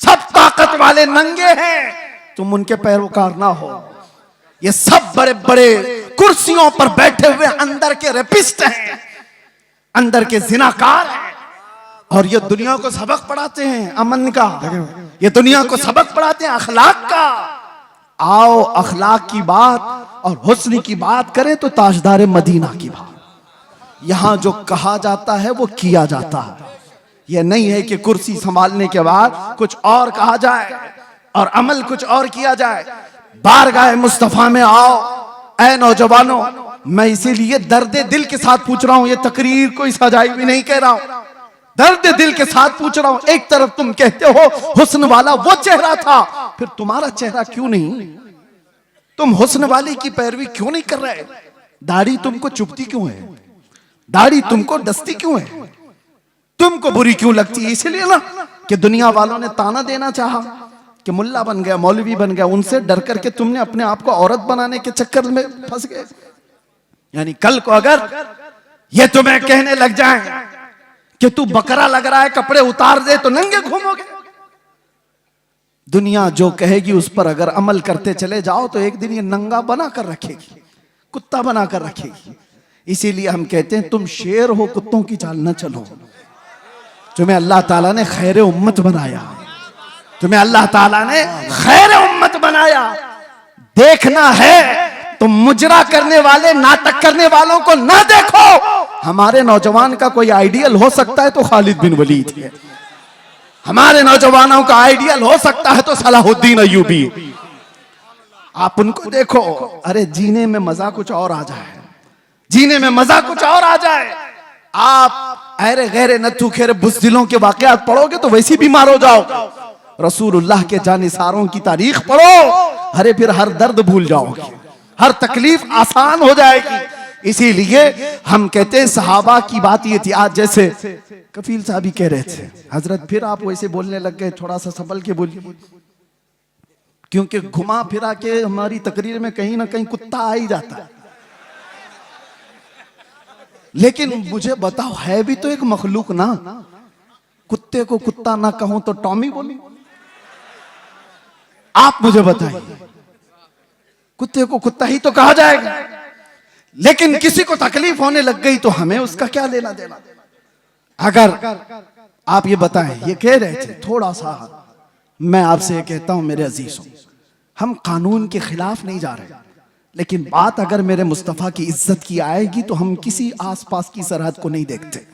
सब ताकत वाले नंगे हैं, तुम उनके पैरोकार ना हो। ये सब बड़े बड़े कुर्सियों पर बैठे हुए अंदर के रेपिस्ट हैं, अंदर के जिनाकार हैं, और ये दुनिया को सबक पढ़ाते हैं अमन का, ये दुनिया को सबक पढ़ाते हैं अखलाक का। आओ अखलाक की बात और हुस्न की बात करें तो ताजदार मदीना की बात। यहां जो कहा जाता है वो किया जाता है। यह नहीं है कि कुर्सी संभालने के बाद कुछ और कहा जाए और अमल कुछ और किया जाए। बारगाह मुस्तफा में आओ ऐ नौजवानों। मैं इसीलिए दर्द दिल के साथ पूछ रहा हूं, ये तकरीर कोई सजाई भी नहीं कह रहा हूं, दर्द दिल के साथ पूछ रहा हूं। एक तरफ तुम कहते हो हुस्न वाला वो चेहरा था, फिर तुम्हारा चेहरा क्यों नहीं? तुम हुस्न वाली की पैरवी क्यों नहीं कर रहे? दाढ़ी तुमको चुभती क्यों है? दाढ़ी तुमको डसती क्यों है? तुमको बुरी क्यों लगती है? इसलिए ना कि दुनिया वालों ने ताना देना चाहा कि मुल्ला बन गया, मौलवी बन गया, उनसे डर करके तुमने अपने आप को औरत बनाने के चक्कर में फंस गए। यानी कल को अगर ये तुम्हें कहने लग जाए कि तू बकरा लग रहा है, कपड़े उतार दे, तो नंगे घूमोगे। दुनिया जो कहेगी उस पर अगर अमल करते चले जाओ तो एक दिन ये नंगा बना कर रखेगी, कुत्ता बना कर रखेगी। इसीलिए हम कहते हैं तुम शेर हो, कुत्तों की चाल न चलो। तुम्हें अल्लाह ताला ने खैर उम्मत बनाया, तुम्हें अल्लाह ताला ने खैर उम्मत बनाया। देखना है तो मुजरा करने वाले, नाटक करने वालों को ना देखो। हमारे नौजवान का कोई आइडियल हो सकता है तो खालिद बिन वलीद है, हमारे नौजवानों का आइडियल हो सकता है तो सलाहुद्दीन अय्यूबी। आप उनको देखो, अरे जीने में मजा कुछ और आ जाए, जीने में मजा कुछ और आ जाए। आप अरे गैरे नथु खेरे बुज़दिलों के वाकयात पढ़ोगे तो वैसे बीमार हो जाओगे। रसूलुल्लाह के जानिसारों की तारीख पढ़ो, अरे फिर हर दर्द भूल जाओगे, हर तकलीफ आसान हो जाएगी। इसीलिए हम कहते हैं सहाबा की बात ये थी। आज जैसे कफील साहब ही कह रहे थे, हजरत फिर आप वैसे बोलने लग गए, थोड़ा सा संभल के बोलिए, क्योंकि घुमा फिरा के हमारी तकरीर में कहीं ना कहीं कुत्ता आ ही जाता है। लेकिन मुझे बताओ, है भी तो एक मखलूक ना। कुत्ते को कुत्ता ना कहूं तो टॉमी बोलूं? आप मुझे बताइए, कुत्ते को कुत्ता ही तो कहा जाएगा। लेकिन किसी को तकलीफ होने लग गई तो हमें उसका क्या लेना देना? अगर आप ये बताएं, ये कह रहे थे थोड़ा सा, मैं आपसे ये कहता हूं मेरे अजीजों, हम कानून के खिलाफ नहीं जा रहे, लेकिन बात अगर मेरे मुस्तफा की इज्जत की आएगी तो हम किसी आसपास की सरहद को नहीं देखते।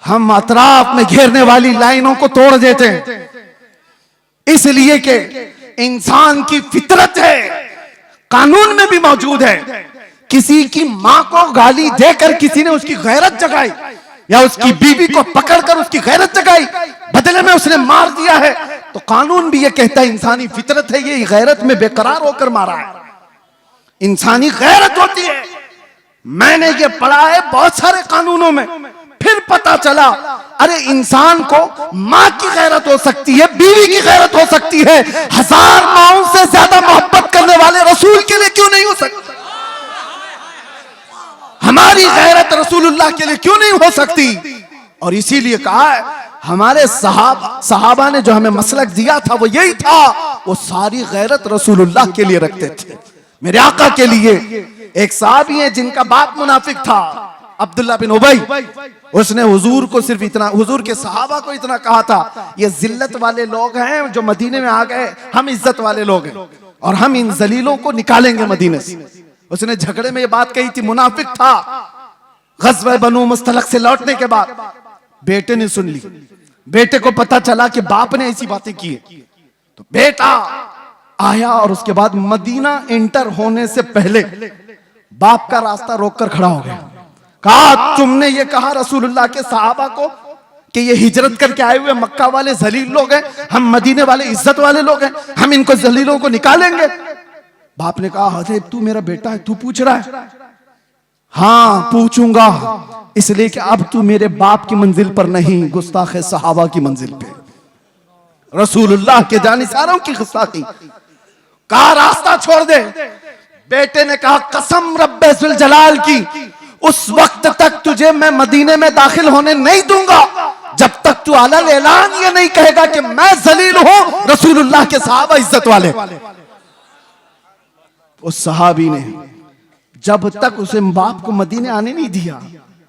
हम अतराफ में घेरने वाली लाइनों को तोड़ देते हैं, इसलिए कि इंसान की फितरत है, कानून में भी मौजूद है। किसी की मां को गाली देकर किसी ने उसकी गैरत जगाई, या उसकी बीवी को पकड़कर उसकी गैरत जगाई, बदले में उसने मार दिया है, तो कानून भी ये कहता है इंसानी फितरत है, ये गैरत में बेकरार होकर मारा है, इंसानी गैरत होती है। मैंने ये पढ़ा है बहुत सारे कानूनों में, फिर पता चला अरे इंसान को मां की गैरत हो सकती है, बीवी की गैरत हो सकती है, हजार माओं से ज्यादा मोहब्बत करने वाले रसूल के लिए क्यों नहीं हो सकती? हमारी गैरत रसूलुल्लाह के लिए क्यों नहीं हो सकती? और इसीलिए कहा है हमारे सहाबा ने जो हमें मसलक दिया था वो यही था, वो सारी गैरत रसूलुल्लाह के लिए रखते थे, मेरे आका के लिए। एक साहबी है जिनका बाप मुनाफिक था, अब्दुल्ला बिन उबई, उसने हुजूर को सिर्फ इतना, हुजूर के सहाबा को इतना कहा था, ये जिल्लत वाले लोग हैं जो मदीने में आ गए, हम इज्जत वाले लोग हैं और हम इन जलीलों को निकालेंगे मदीने से। उसने झगड़े में ये बात कही थी, मुनाफिक था। गज़वा बनु मुस्तलक से लौटने के बाद बेटे ने सुन ली, बेटे को पता चला कि बाप ने ऐसी बातें की है, तो बेटा आया और उसके बाद मदीना एंटर होने से पहले बाप का रास्ता रोककर खड़ा हो गया। कहा तुमने ये कहा रसूलुल्लाह के सहाबा को कि ये हिजरत करके आए हुए मक्का वाले जलील लोग हैं, हम मदीने वाले इज्जत वाले लोग हैं, हम इनको जलीलों को निकालेंगे। बाप ने कहा अरे तू मेरा बेटा है, तू पूछ रहा है? हाँ पूछूंगा, इसलिए कि अब तू मेरे बाप की मंजिल पर नहीं, गुस्ताखे सहाबा की मंजिल पे, रसूलुल्लाह के जानिसारों की गुस्ताखी। कहा रास्ता छोड़ दे। बेटे ने कहा कसम रब्बे जुल जलाल की, उस वक्त तक तुझे मैं मदीने में दाखिल होने नहीं दूंगा जब तक तू अलल ऐलान ये नहीं कहेगा कि मैं जलील हूं, रसूलुल्लाह के सहाबा इज्जत वाले। उस सहाबी ने जब तक उसे बाप को मदीने आने नहीं दिया,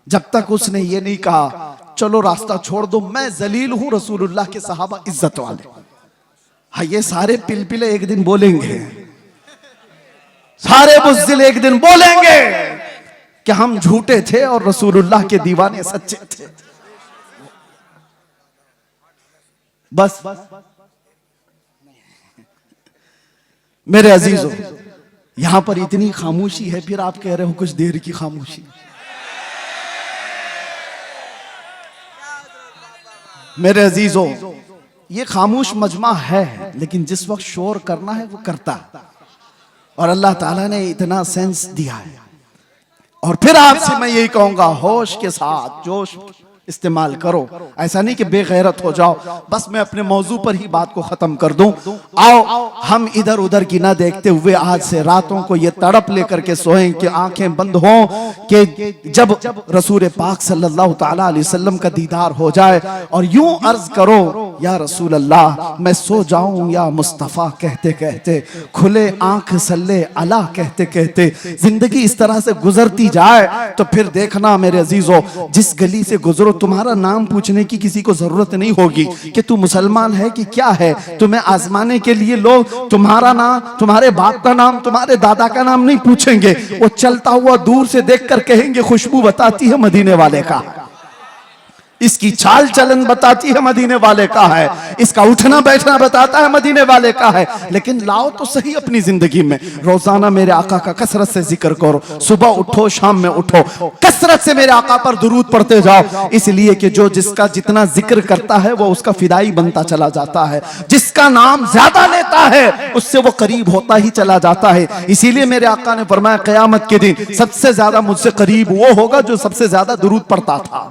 जब तक उसने ये नहीं कहा चलो रास्ता छोड़ दो, मैं जलील हूं, रसूलुल्लाह के सहाबा इज्जत वाले। हाँ ये सारे पिलपिले एक दिन बोलेंगे, सारे बुज़दिल एक दिन बोलेंगे कि हम झूठे थे और रसूलुल्लाह के दीवाने सच्चे थे। बस मेरे अजीजों, यहां पर इतनी खामोशी है, फिर आप कह रहे हो कुछ देर की खामोशी। मेरे अजीजों, ये खामोश मजमा है, लेकिन जिस वक्त शोर करना है वो करता है, और अल्लाह ताला ने इतना सेंस दिया है। और फिर आपसे मैं यही कहूंगा, होश के साथ जोश इस्तेमाल करो। ऐसा नहीं कि बेगैरत हो जाओ। बस मैं अपने मौजू पर ही बात को खत्म कर दूं। आओ हम इधर उधर की ना देखते हुए आज से रातों को ये तड़प लेकर के सोएं कि आंखें बंद हों कि जब रसूल पाक सल्लल्लाहु ताला अलैहि वसल्लम का दीदार हो जाए, और यूं अर्ज करो, या रसूल अल्लाह मैं सो जाऊं या मुस्तफ़ा कहते कहते, खुले आंख सल्ले अला कहते कहते जिंदगी इस तरह से गुजरती जाए, तो फिर देखना मेरे अजीजों, जिस गली से गुजरो तुम्हारा नाम पूछने की किसी को जरूरत नहीं होगी कि तू मुसलमान है कि क्या है। तुम्हें आजमाने के लिए लोग तुम्हारा नाम, तुम्हारे बाप का नाम, तुम्हारे दादा का नाम नहीं पूछेंगे। वो चलता हुआ दूर से देखकर कहेंगे खुशबू बताती है मदीने वाले का, इसकी चाल चलन बताती है मदीने वाले का है, इसका उठना बैठना बताता है मदीने वाले का है। लेकिन लाओ तो सही अपनी जिंदगी में रोजाना मेरे आका का कसरत से जिक्र करो। सुबह उठो, शाम में उठो, कसरत से मेरे आका पर दुरूद पढ़ते जाओ। इसलिए कि जो जिसका जितना जिक्र करता है वो उसका फिदाई बनता चला जाता है, जिसका नाम ज्यादा लेता है उससे वो करीब होता ही चला जाता है। इसीलिए मेरे आका ने फरमाया, क़यामत के दिन सबसे ज्यादा मुझसे करीब वो होगा जो सबसे ज्यादा दुरूद पढ़ता था।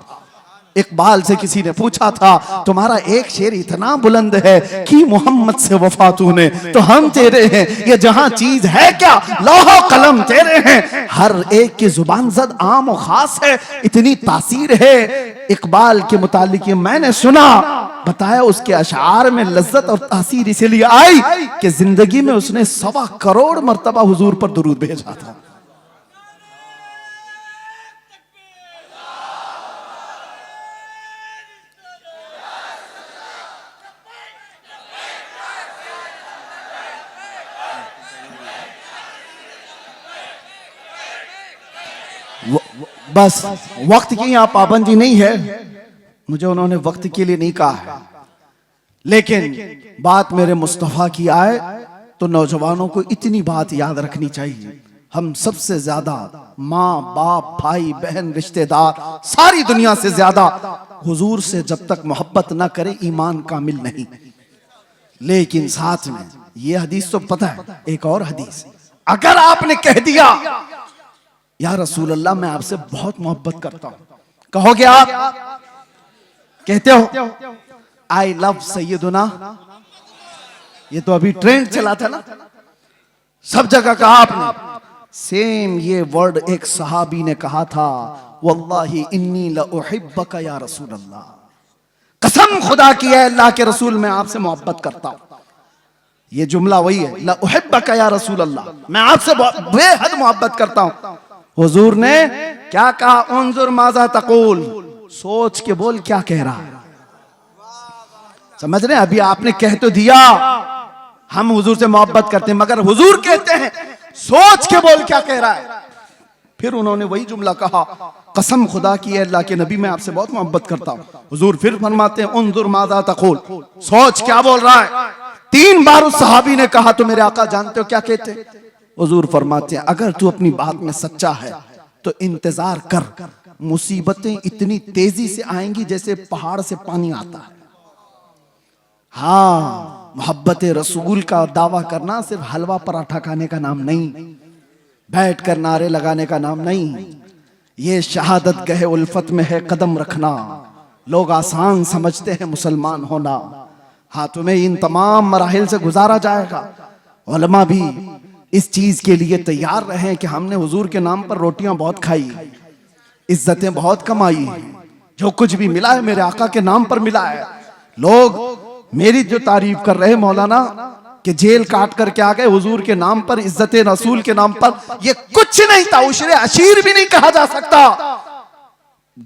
इकबाल से किसी ने पूछा था, तुम्हारा एक शेर इतना बुलंद है कि मोहम्मद से वफा तूने, तो हम तेरे हैं, ये जहां चीज है क्या लौह कलम तेरे हैं। हर एक की जुबान जद आम और खास है, इतनी तासीर है इकबाल के मुतालिक। मैंने सुना, बताया उसके अशार में लज्जत और तासीर इसलिए आई कि जिंदगी में उसने 1.25 करोड़ मर्तबा हुजूर पर दुरूद भेजा था। बस वक्त की यहाँ पाबंदी नहीं है, मुझे उन्होंने वक्त के लिए नहीं कहा है, लेकिन बात मेरे मुस्तफा की आए तो नौजवानों को इतनी बात याद रखनी चाहिए। हम सबसे ज्यादा माँ बाप भाई बहन रिश्तेदार सारी दुनिया से ज्यादा हुजूर से जब तक मोहब्बत ना करे ईमान कामिल नहीं। लेकिन साथ में ये हदीस तो पता है, एक और हदीस, अगर आपने कह दिया या रसूल अल्लाह मैं आपसे बहुत मोहब्बत करता हूं, कहोगे आप, कहते हो आई लव सैयदुना, ये तो अभी ट्रेंड चला था ना, सब जगह कहा आपने। सेम ये वर्ड एक सहाबी ने कहा था, वल्लाही इन्नी लउहिब्बका या रसूल अल्लाह, कसम खुदा की है अल्लाह के रसूल मैं आपसे मोहब्बत करता हूं। ये जुमला वही है, लउहिब्बका या रसूल अल्लाह, मैं आपसे बेहद मोहब्बत करता हूं। हुजूर ने क्या कहा, उन्जुर माज़ा तक़ूल, सोच के बोल क्या कह रहा है। समझ रहे हैं, अभी आपने कह तो दिया हम हुजूर से मोहब्बत करते हैं, मगर हुजूर कहते हैं सोच के बोल क्या कह रहा है। फिर उन्होंने वही जुमला कहा, कसम खुदा की है अल्लाह के नबी मैं आपसे बहुत मोहब्बत करता हूं। हुजूर फिर फरमाते हैं उन्जुर माज़ा तक़ूल, सोच क्या बोल रहा है। 3 बार उस सहाबी ने कहा तो मेरे आका जानते हो क्या कहते, हुजूर फरमाते हैं अगर तू अपनी बात में सच्चा है तो इंतजार कर, मुसीबतें इतनी तेजी से आएंगी जैसे पहाड़ से पानी आता है। हाँ, मोहब्बत रसूल का दावा करना सिर्फ हलवा पराठा खाने का नाम नहीं, बैठ कर नारे लगाने का नाम नहीं, ये शहादत गहे उल्फत में है कदम रखना। लोग आसान समझते हैं मुसलमान होना, हाँ तुम्हें इन तमाम मराहिल से गुजारा जाएगा। उलमा भी इस चीज के लिए तैयार रहे कि हमने हुजूर के नाम पर रोटियां बहुत खाई, इज्जतें बहुत कमाई, जो कुछ भी मिला है मेरे आका के नाम पर मिला है। लोग मेरी जो तारीफ कर रहे मौलाना कि जेल काट करके आ गए हुजूर के नाम पर, इज्जत रसूल के नाम पर, ये कुछ नहीं था, उशरे अशीर भी नहीं कहा जा सकता।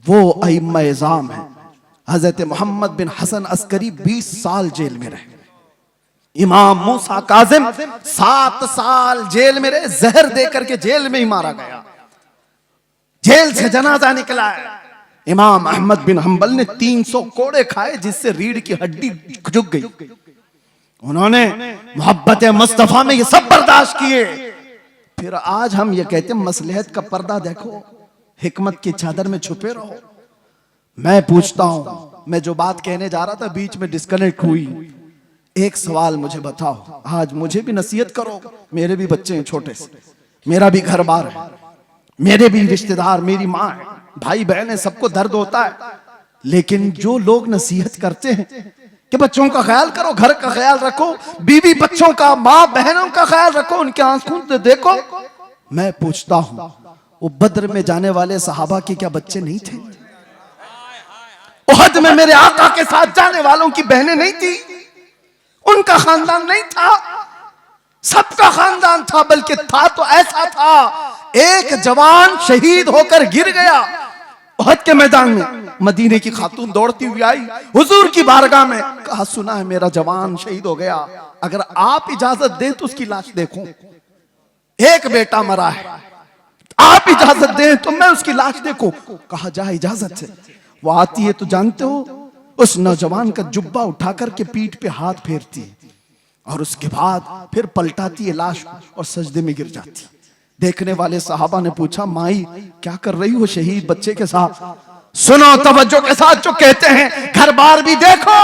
वो अइम्मा इज़ाम है। हजरत मोहम्मद बिन हसन अस्करी 20 साल जेल में रहे, इमाम मूसा काजिम 7 साल जेल में रहे, जहर देकर के जेल में ही मारा गया। जेल से जनाजा निकला है। इमाम अहमद बिन हंबल ने 300 कोड़े खाए जिससे रीढ़ की हड्डी झुक गई। उन्होंने मोहब्बत मुस्तफा में ये सब बर्दाश्त किए। फिर आज हम ये कहते हैं मसलहत का पर्दा देखो, हिकमत की चादर में छुपे रहो। मैं पूछता हूं, मैं जो बात कहने जा रहा था बीच में डिस्कनेक्ट हुई। एक सवाल मुझे बताओ, आज मुझे भी नसीहत करो, मेरे भी बच्चे हैं छोटे से, मेरा भी घर बार है, मेरे भी रिश्तेदार, मेरी माँ है, भाई बहन है, सबको दर्द होता है। लेकिन जो लोग नसीहत करते हैं कि बच्चों का ख्याल करो, घर का ख्याल रखो, बीवी बच्चों का, माँ बहनों का ख्याल रखो, उनके आंसू से देखो, मैं पूछता हूं वो बद्र में जाने वाले सहाबा के क्या बच्चे नहीं थे? उहद में मेरे आका के साथ जाने वालों की बहनें नहीं थी? उनका खानदान नहीं था? सबका खानदान था, बल्कि था तो ऐसा था, एक जवान शहीद होकर गिर गया उहद के मैदान में। मदीने की खातून दौड़ती हुई आई हुजूर की बारगाह में, कहा सुना है मेरा जवान शहीद हो गया, अगर आप इजाजत दें तो उसकी लाश देखूं। एक बेटा मरा है, आप इजाजत दें तो मैं उसकी लाश देखूं। कहा जा इजाजत से। वो आती है तो जानते हो, उस नौजवान का जुब्बा उठाकर के पीठ पे हाथ फेरती है और उसके बाद फिर पलटाती है लाश और सजदे में गिर जाती। देखने वाले सहाबा ने पूछा, माई क्या कर रही हो शहीद बच्चे के साथ? सुनो तवज्जो के साथ जो कहते हैं, घर बार भी देखो।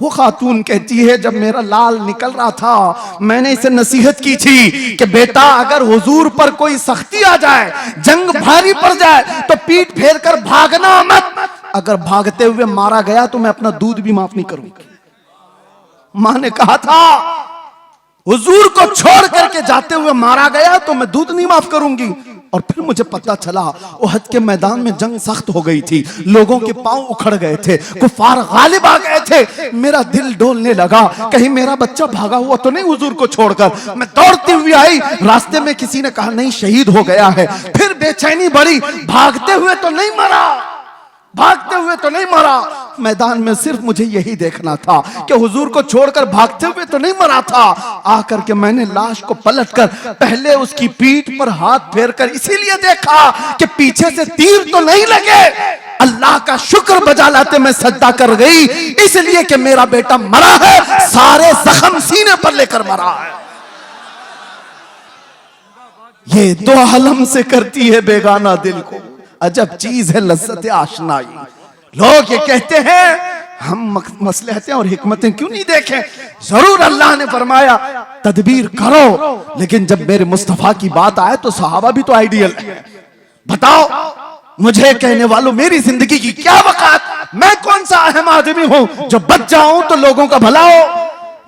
वो खातून कहती है, जब मेरा लाल निकल रहा था मैंने इसे नसीहत की थी कि बेटा अगर हुजूर पर कोई सख्ती आ जाए, जंग भारी पड़ जाए तो पीठ फेर कर भागना मत, अगर भागते हुए मारा गया तो मैं अपना दूध भी माफ नहीं करूंगी। मां ने कहा था हुजूर को छोड़ करके जाते हुए मारा गया तो मैं दूध नहीं माफ करूंगी। और फिर मुझे पता चला उहद के मैदान में जंग सख्त हो गई थी, लोगों के पांव उखड़ गए थे, कुफार गालिब आ गए थे। मेरा दिल डोलने लगा, कहीं मेरा बच्चा भागा हुआ तो नहीं हुजूर को छोड़कर। मैं दौड़ती हुई आई, रास्ते में किसी ने कहा नहीं शहीद हो गया है। फिर बेचैनी बढ़ी, भागते हुए तो नहीं मरा, भागते हुए तो नहीं मरा। मैदान में सिर्फ मुझे यही देखना था कि हुजूर को छोड़कर भागते हुए तो नहीं मरा था। आकर के मैंने लाश को पलटकर पहले उसकी पीठ पर हाथ फेरकर इसीलिए देखा कि पीछे से तीर तो नहीं लगे। अल्लाह का शुक्र बजा लाते मैं सजदा कर गई, इसलिए कि मेरा बेटा मरा है, सारे जख्म सीने पर लेकर मरा है। ये दो आलम से करती है बेगाना दिल को, अजब चीज है लज्जत आशनाई। लोग ये कहते हैं हम मसलहतें और हिकमतें क्यों नहीं देखें? जरूर अल्लाह ने फरमाया तदबीर करो, लेकिन जब मेरे मुस्तफा की बात आए तो सहाबा भी तो आइडियल है। बताओ मुझे कहने वालों, मेरी जिंदगी की क्या वकात? मैं कौन सा अहम आदमी हूं जो बच जाऊं तो लोगों का भला हो?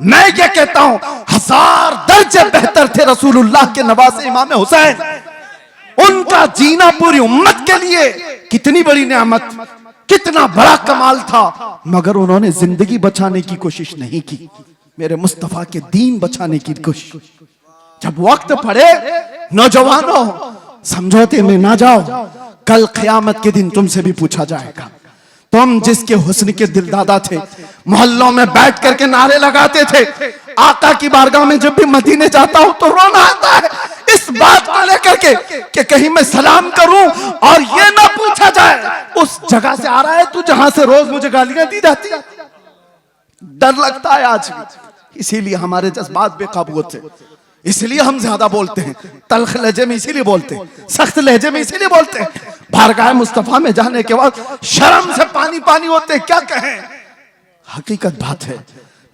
मैं क्या कहता हूं, 1000 दर्जे बेहतर थे रसूलुल्लाह के नवासे इमाम हुसैन। उनका जीना पूरी उम्मत के लिए कितनी बड़ी नेमत, कितना बड़ा कमाल था, मगर उन्होंने जिंदगी बचाने की कोशिश नहीं की, मेरे मुस्तफा के दीन बचाने की कोशिश। जब वक्त पड़े, नौजवानों समझौते में ना जाओ, कल क़यामत के दिन तुमसे भी पूछा जाएगा। तुम जिसके हुस्न के दिलदादा थे, मोहल्लों में बैठ करके नारे लगाते थे, आका की बारगाह में जब भी मदीने जाता हूं तो रोना आता है इस बात को लेकर के कि कहीं मैं सलाम करूं और ये ना पूछा जाए उस जगह से आ रहा है तू जहां से रोज मुझे गालियां दी जाती। डर लगता है आज भी, इसीलिए हमारे जज्बात बेकाबू होते, इसलिए हम ज्यादा बोलते हैं, तल्ख लहजे में इसीलिए बोलते हैं, सख्त लहजे में इसीलिए बोलते हैं। बारगाह मुस्तफा में जाने के बाद शर्म से पानी पानी होते, क्या कहें। हकीकत बात है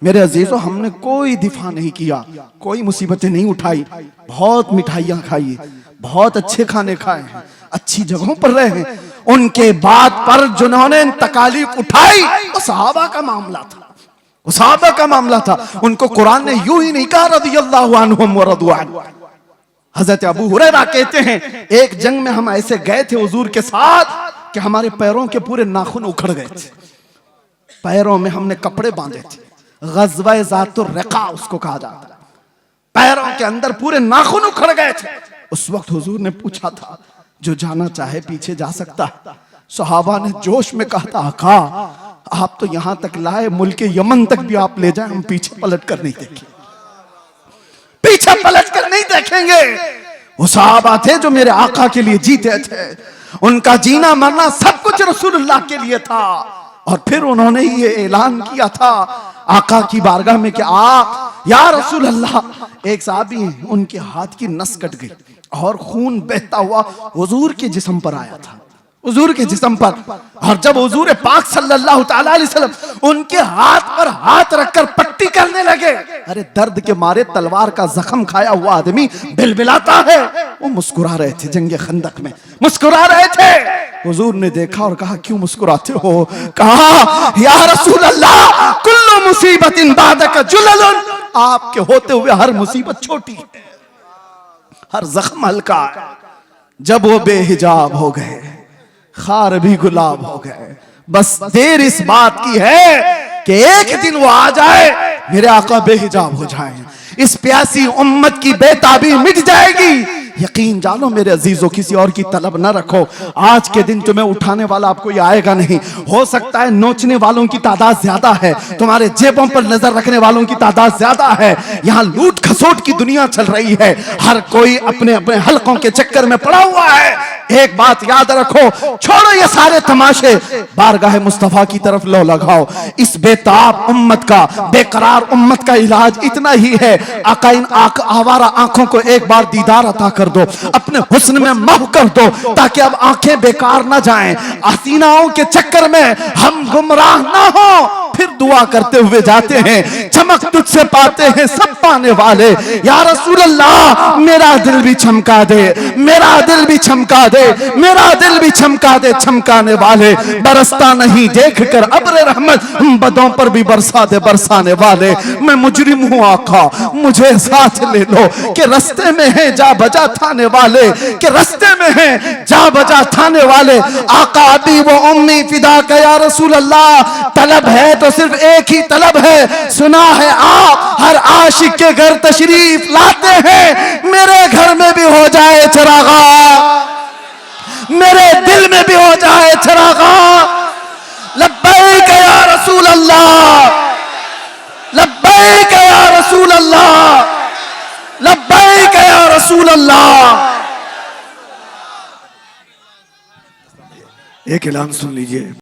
मेरे अजीजों, हमने कोई दिफा नहीं किया, कोई मुसीबतें नहीं उठाई, बहुत मिठाइयां खाई, बहुत अच्छे खाने खाए हैं, अच्छी जगहों पर रहे हैं। उनके बाद पर जिन्होंने तकालीफ उठाई वो सहाबा का मामला था, वो सहाबा का मामला था। उनको कुरान ने यूं ही नहीं कहा रज़ियल्लाहु अन्हुम व रज़ू अन्हु। हजरत अबू हुरैरा कहते हैं एक जंग में हम ऐसे गए थे हुजूर के साथ कि हमारे पैरों के पूरे नाखून उखड़ गए थे, पैरों में हमने कपड़े बांधे थे, ग़ज़वा ज़ातुर रिक़ा उसको कहा जाता है, पैरों के अंदर पूरे नाखून उखड़ गए थे। उस वक्त हुजूर ने पूछा था जो जाना चाहे पीछे जा सकता है। सहाबा ने जोश में कहा था आका आप तो यहां तक लाए, मुल्क यमन तक भी आप ले जाए, हम पीछे पलट कर नहीं देखेंगे, पीछे पलट कर नहीं देखेंगे। वो सहाबा थे जो मेरे आका के लिए जीते थे। उनका जीना मरना सब कुछ रसूलुल्लाह के लिए था। और फिर उन्होंने ये ऐलान किया था आका की बारगाह में कि या रसूल अल्लाह, एक साहबी हैं, उनके हाथ की नस कट गई और खून बहता हुआ हुजूर के जिस्म पर आया था, हुजूर के जिस्म पर। और जब हुजूर पाक सल्लल्लाहु ताला अलैहि वसल्लम उनके हाथ पर हाथ रखकर पट्टी करने लगे, अरे दर्द के मारे तलवार का जख्म खाया हुआ आदमी बिलबिलाता है। वो मुस्कुरा रहे थे, जंगे खंदक में मुस्कुरा रहे थे। हुजूर ने देखा और कहा क्यों मुस्कुराते हो? कहा या रसूल अल्लाह, कुल्लु मुसीबतिन बादक जुललुन, आपके होते हुए हर मुसीबत छोटी है, हर जख्म हल्का है। जब वो बेहिजाब हो गए, खार भी गुलाब हो गए, बस देर इस बात की है कि एक दिन वो आ जाए, मेरे आका बेहिजाब हो जाए, इस प्यासी उम्मत की बेताबी मिट जाएगी। यकीन जानो मेरे अजीजों, किसी और की तलब ना रखो। आज के दिन तुम्हें उठाने वाला आपको ये आएगा नहीं। हो सकता है नोचने वालों की तादाद ज्यादा है, तुम्हारे जेबों पर नजर रखने वालों की तादाद ज्यादा है। यहाँ लूट खसोट की दुनिया चल रही है, हर कोई अपने अपने हलकों के चक्कर में पड़ा हुआ है। एक बात याद रखो, छोड़ो ये सारे तमाशे, बारगाह मुस्तफा की तरफ लो लगाओ। इस बेताब उम्मत का, बेकरार उम्मत का इलाज इतना ही है, आका इन आवारा आंखों को एक बार दीदार अता कर दो, अपने हुस्न में महव कर दो, ताकि अब आंखें बेकार ना जाएं, हसीनाओं के चक्कर में हम गुमराह ना हो। फिर दुआ करते हुए जाते हैं, चमक तुझसे पाते हैं सब पाने वाले। या रसूल अल्लाह, मेरा दिल भी चमका दे, मेरा दिल भी चमका दे, मेरा दिल भी चमका दे, चमकाने वाले। बरसता नहीं देख कर अब्र रहमत, हम बदों पर भी बरसा दे, बरसाने वाले। मैं मुजरिम हूँ आका, मुझे साथ ले लो, कि रस्ते में है जा बजा थाने वाले, कि रस्ते में है जा बजा थाने वाले। आका अभी वो उम्मी फिदा का या रसूल अल्लाह, तलब है तो सिर्फ एक ही तलब है। सुना है आप हर आशिक के घर तशरीफ लाते हैं, मेरे घर में भी हो जाए चरागा, मेरे दिल में भी हो जाए चरागा। लब्बैक या रसूल अल्लाह, लब्बैक या रसूल अल्लाह, लब्बैक या रसूल अल्लाह। एक ऐलान सुन लीजिए।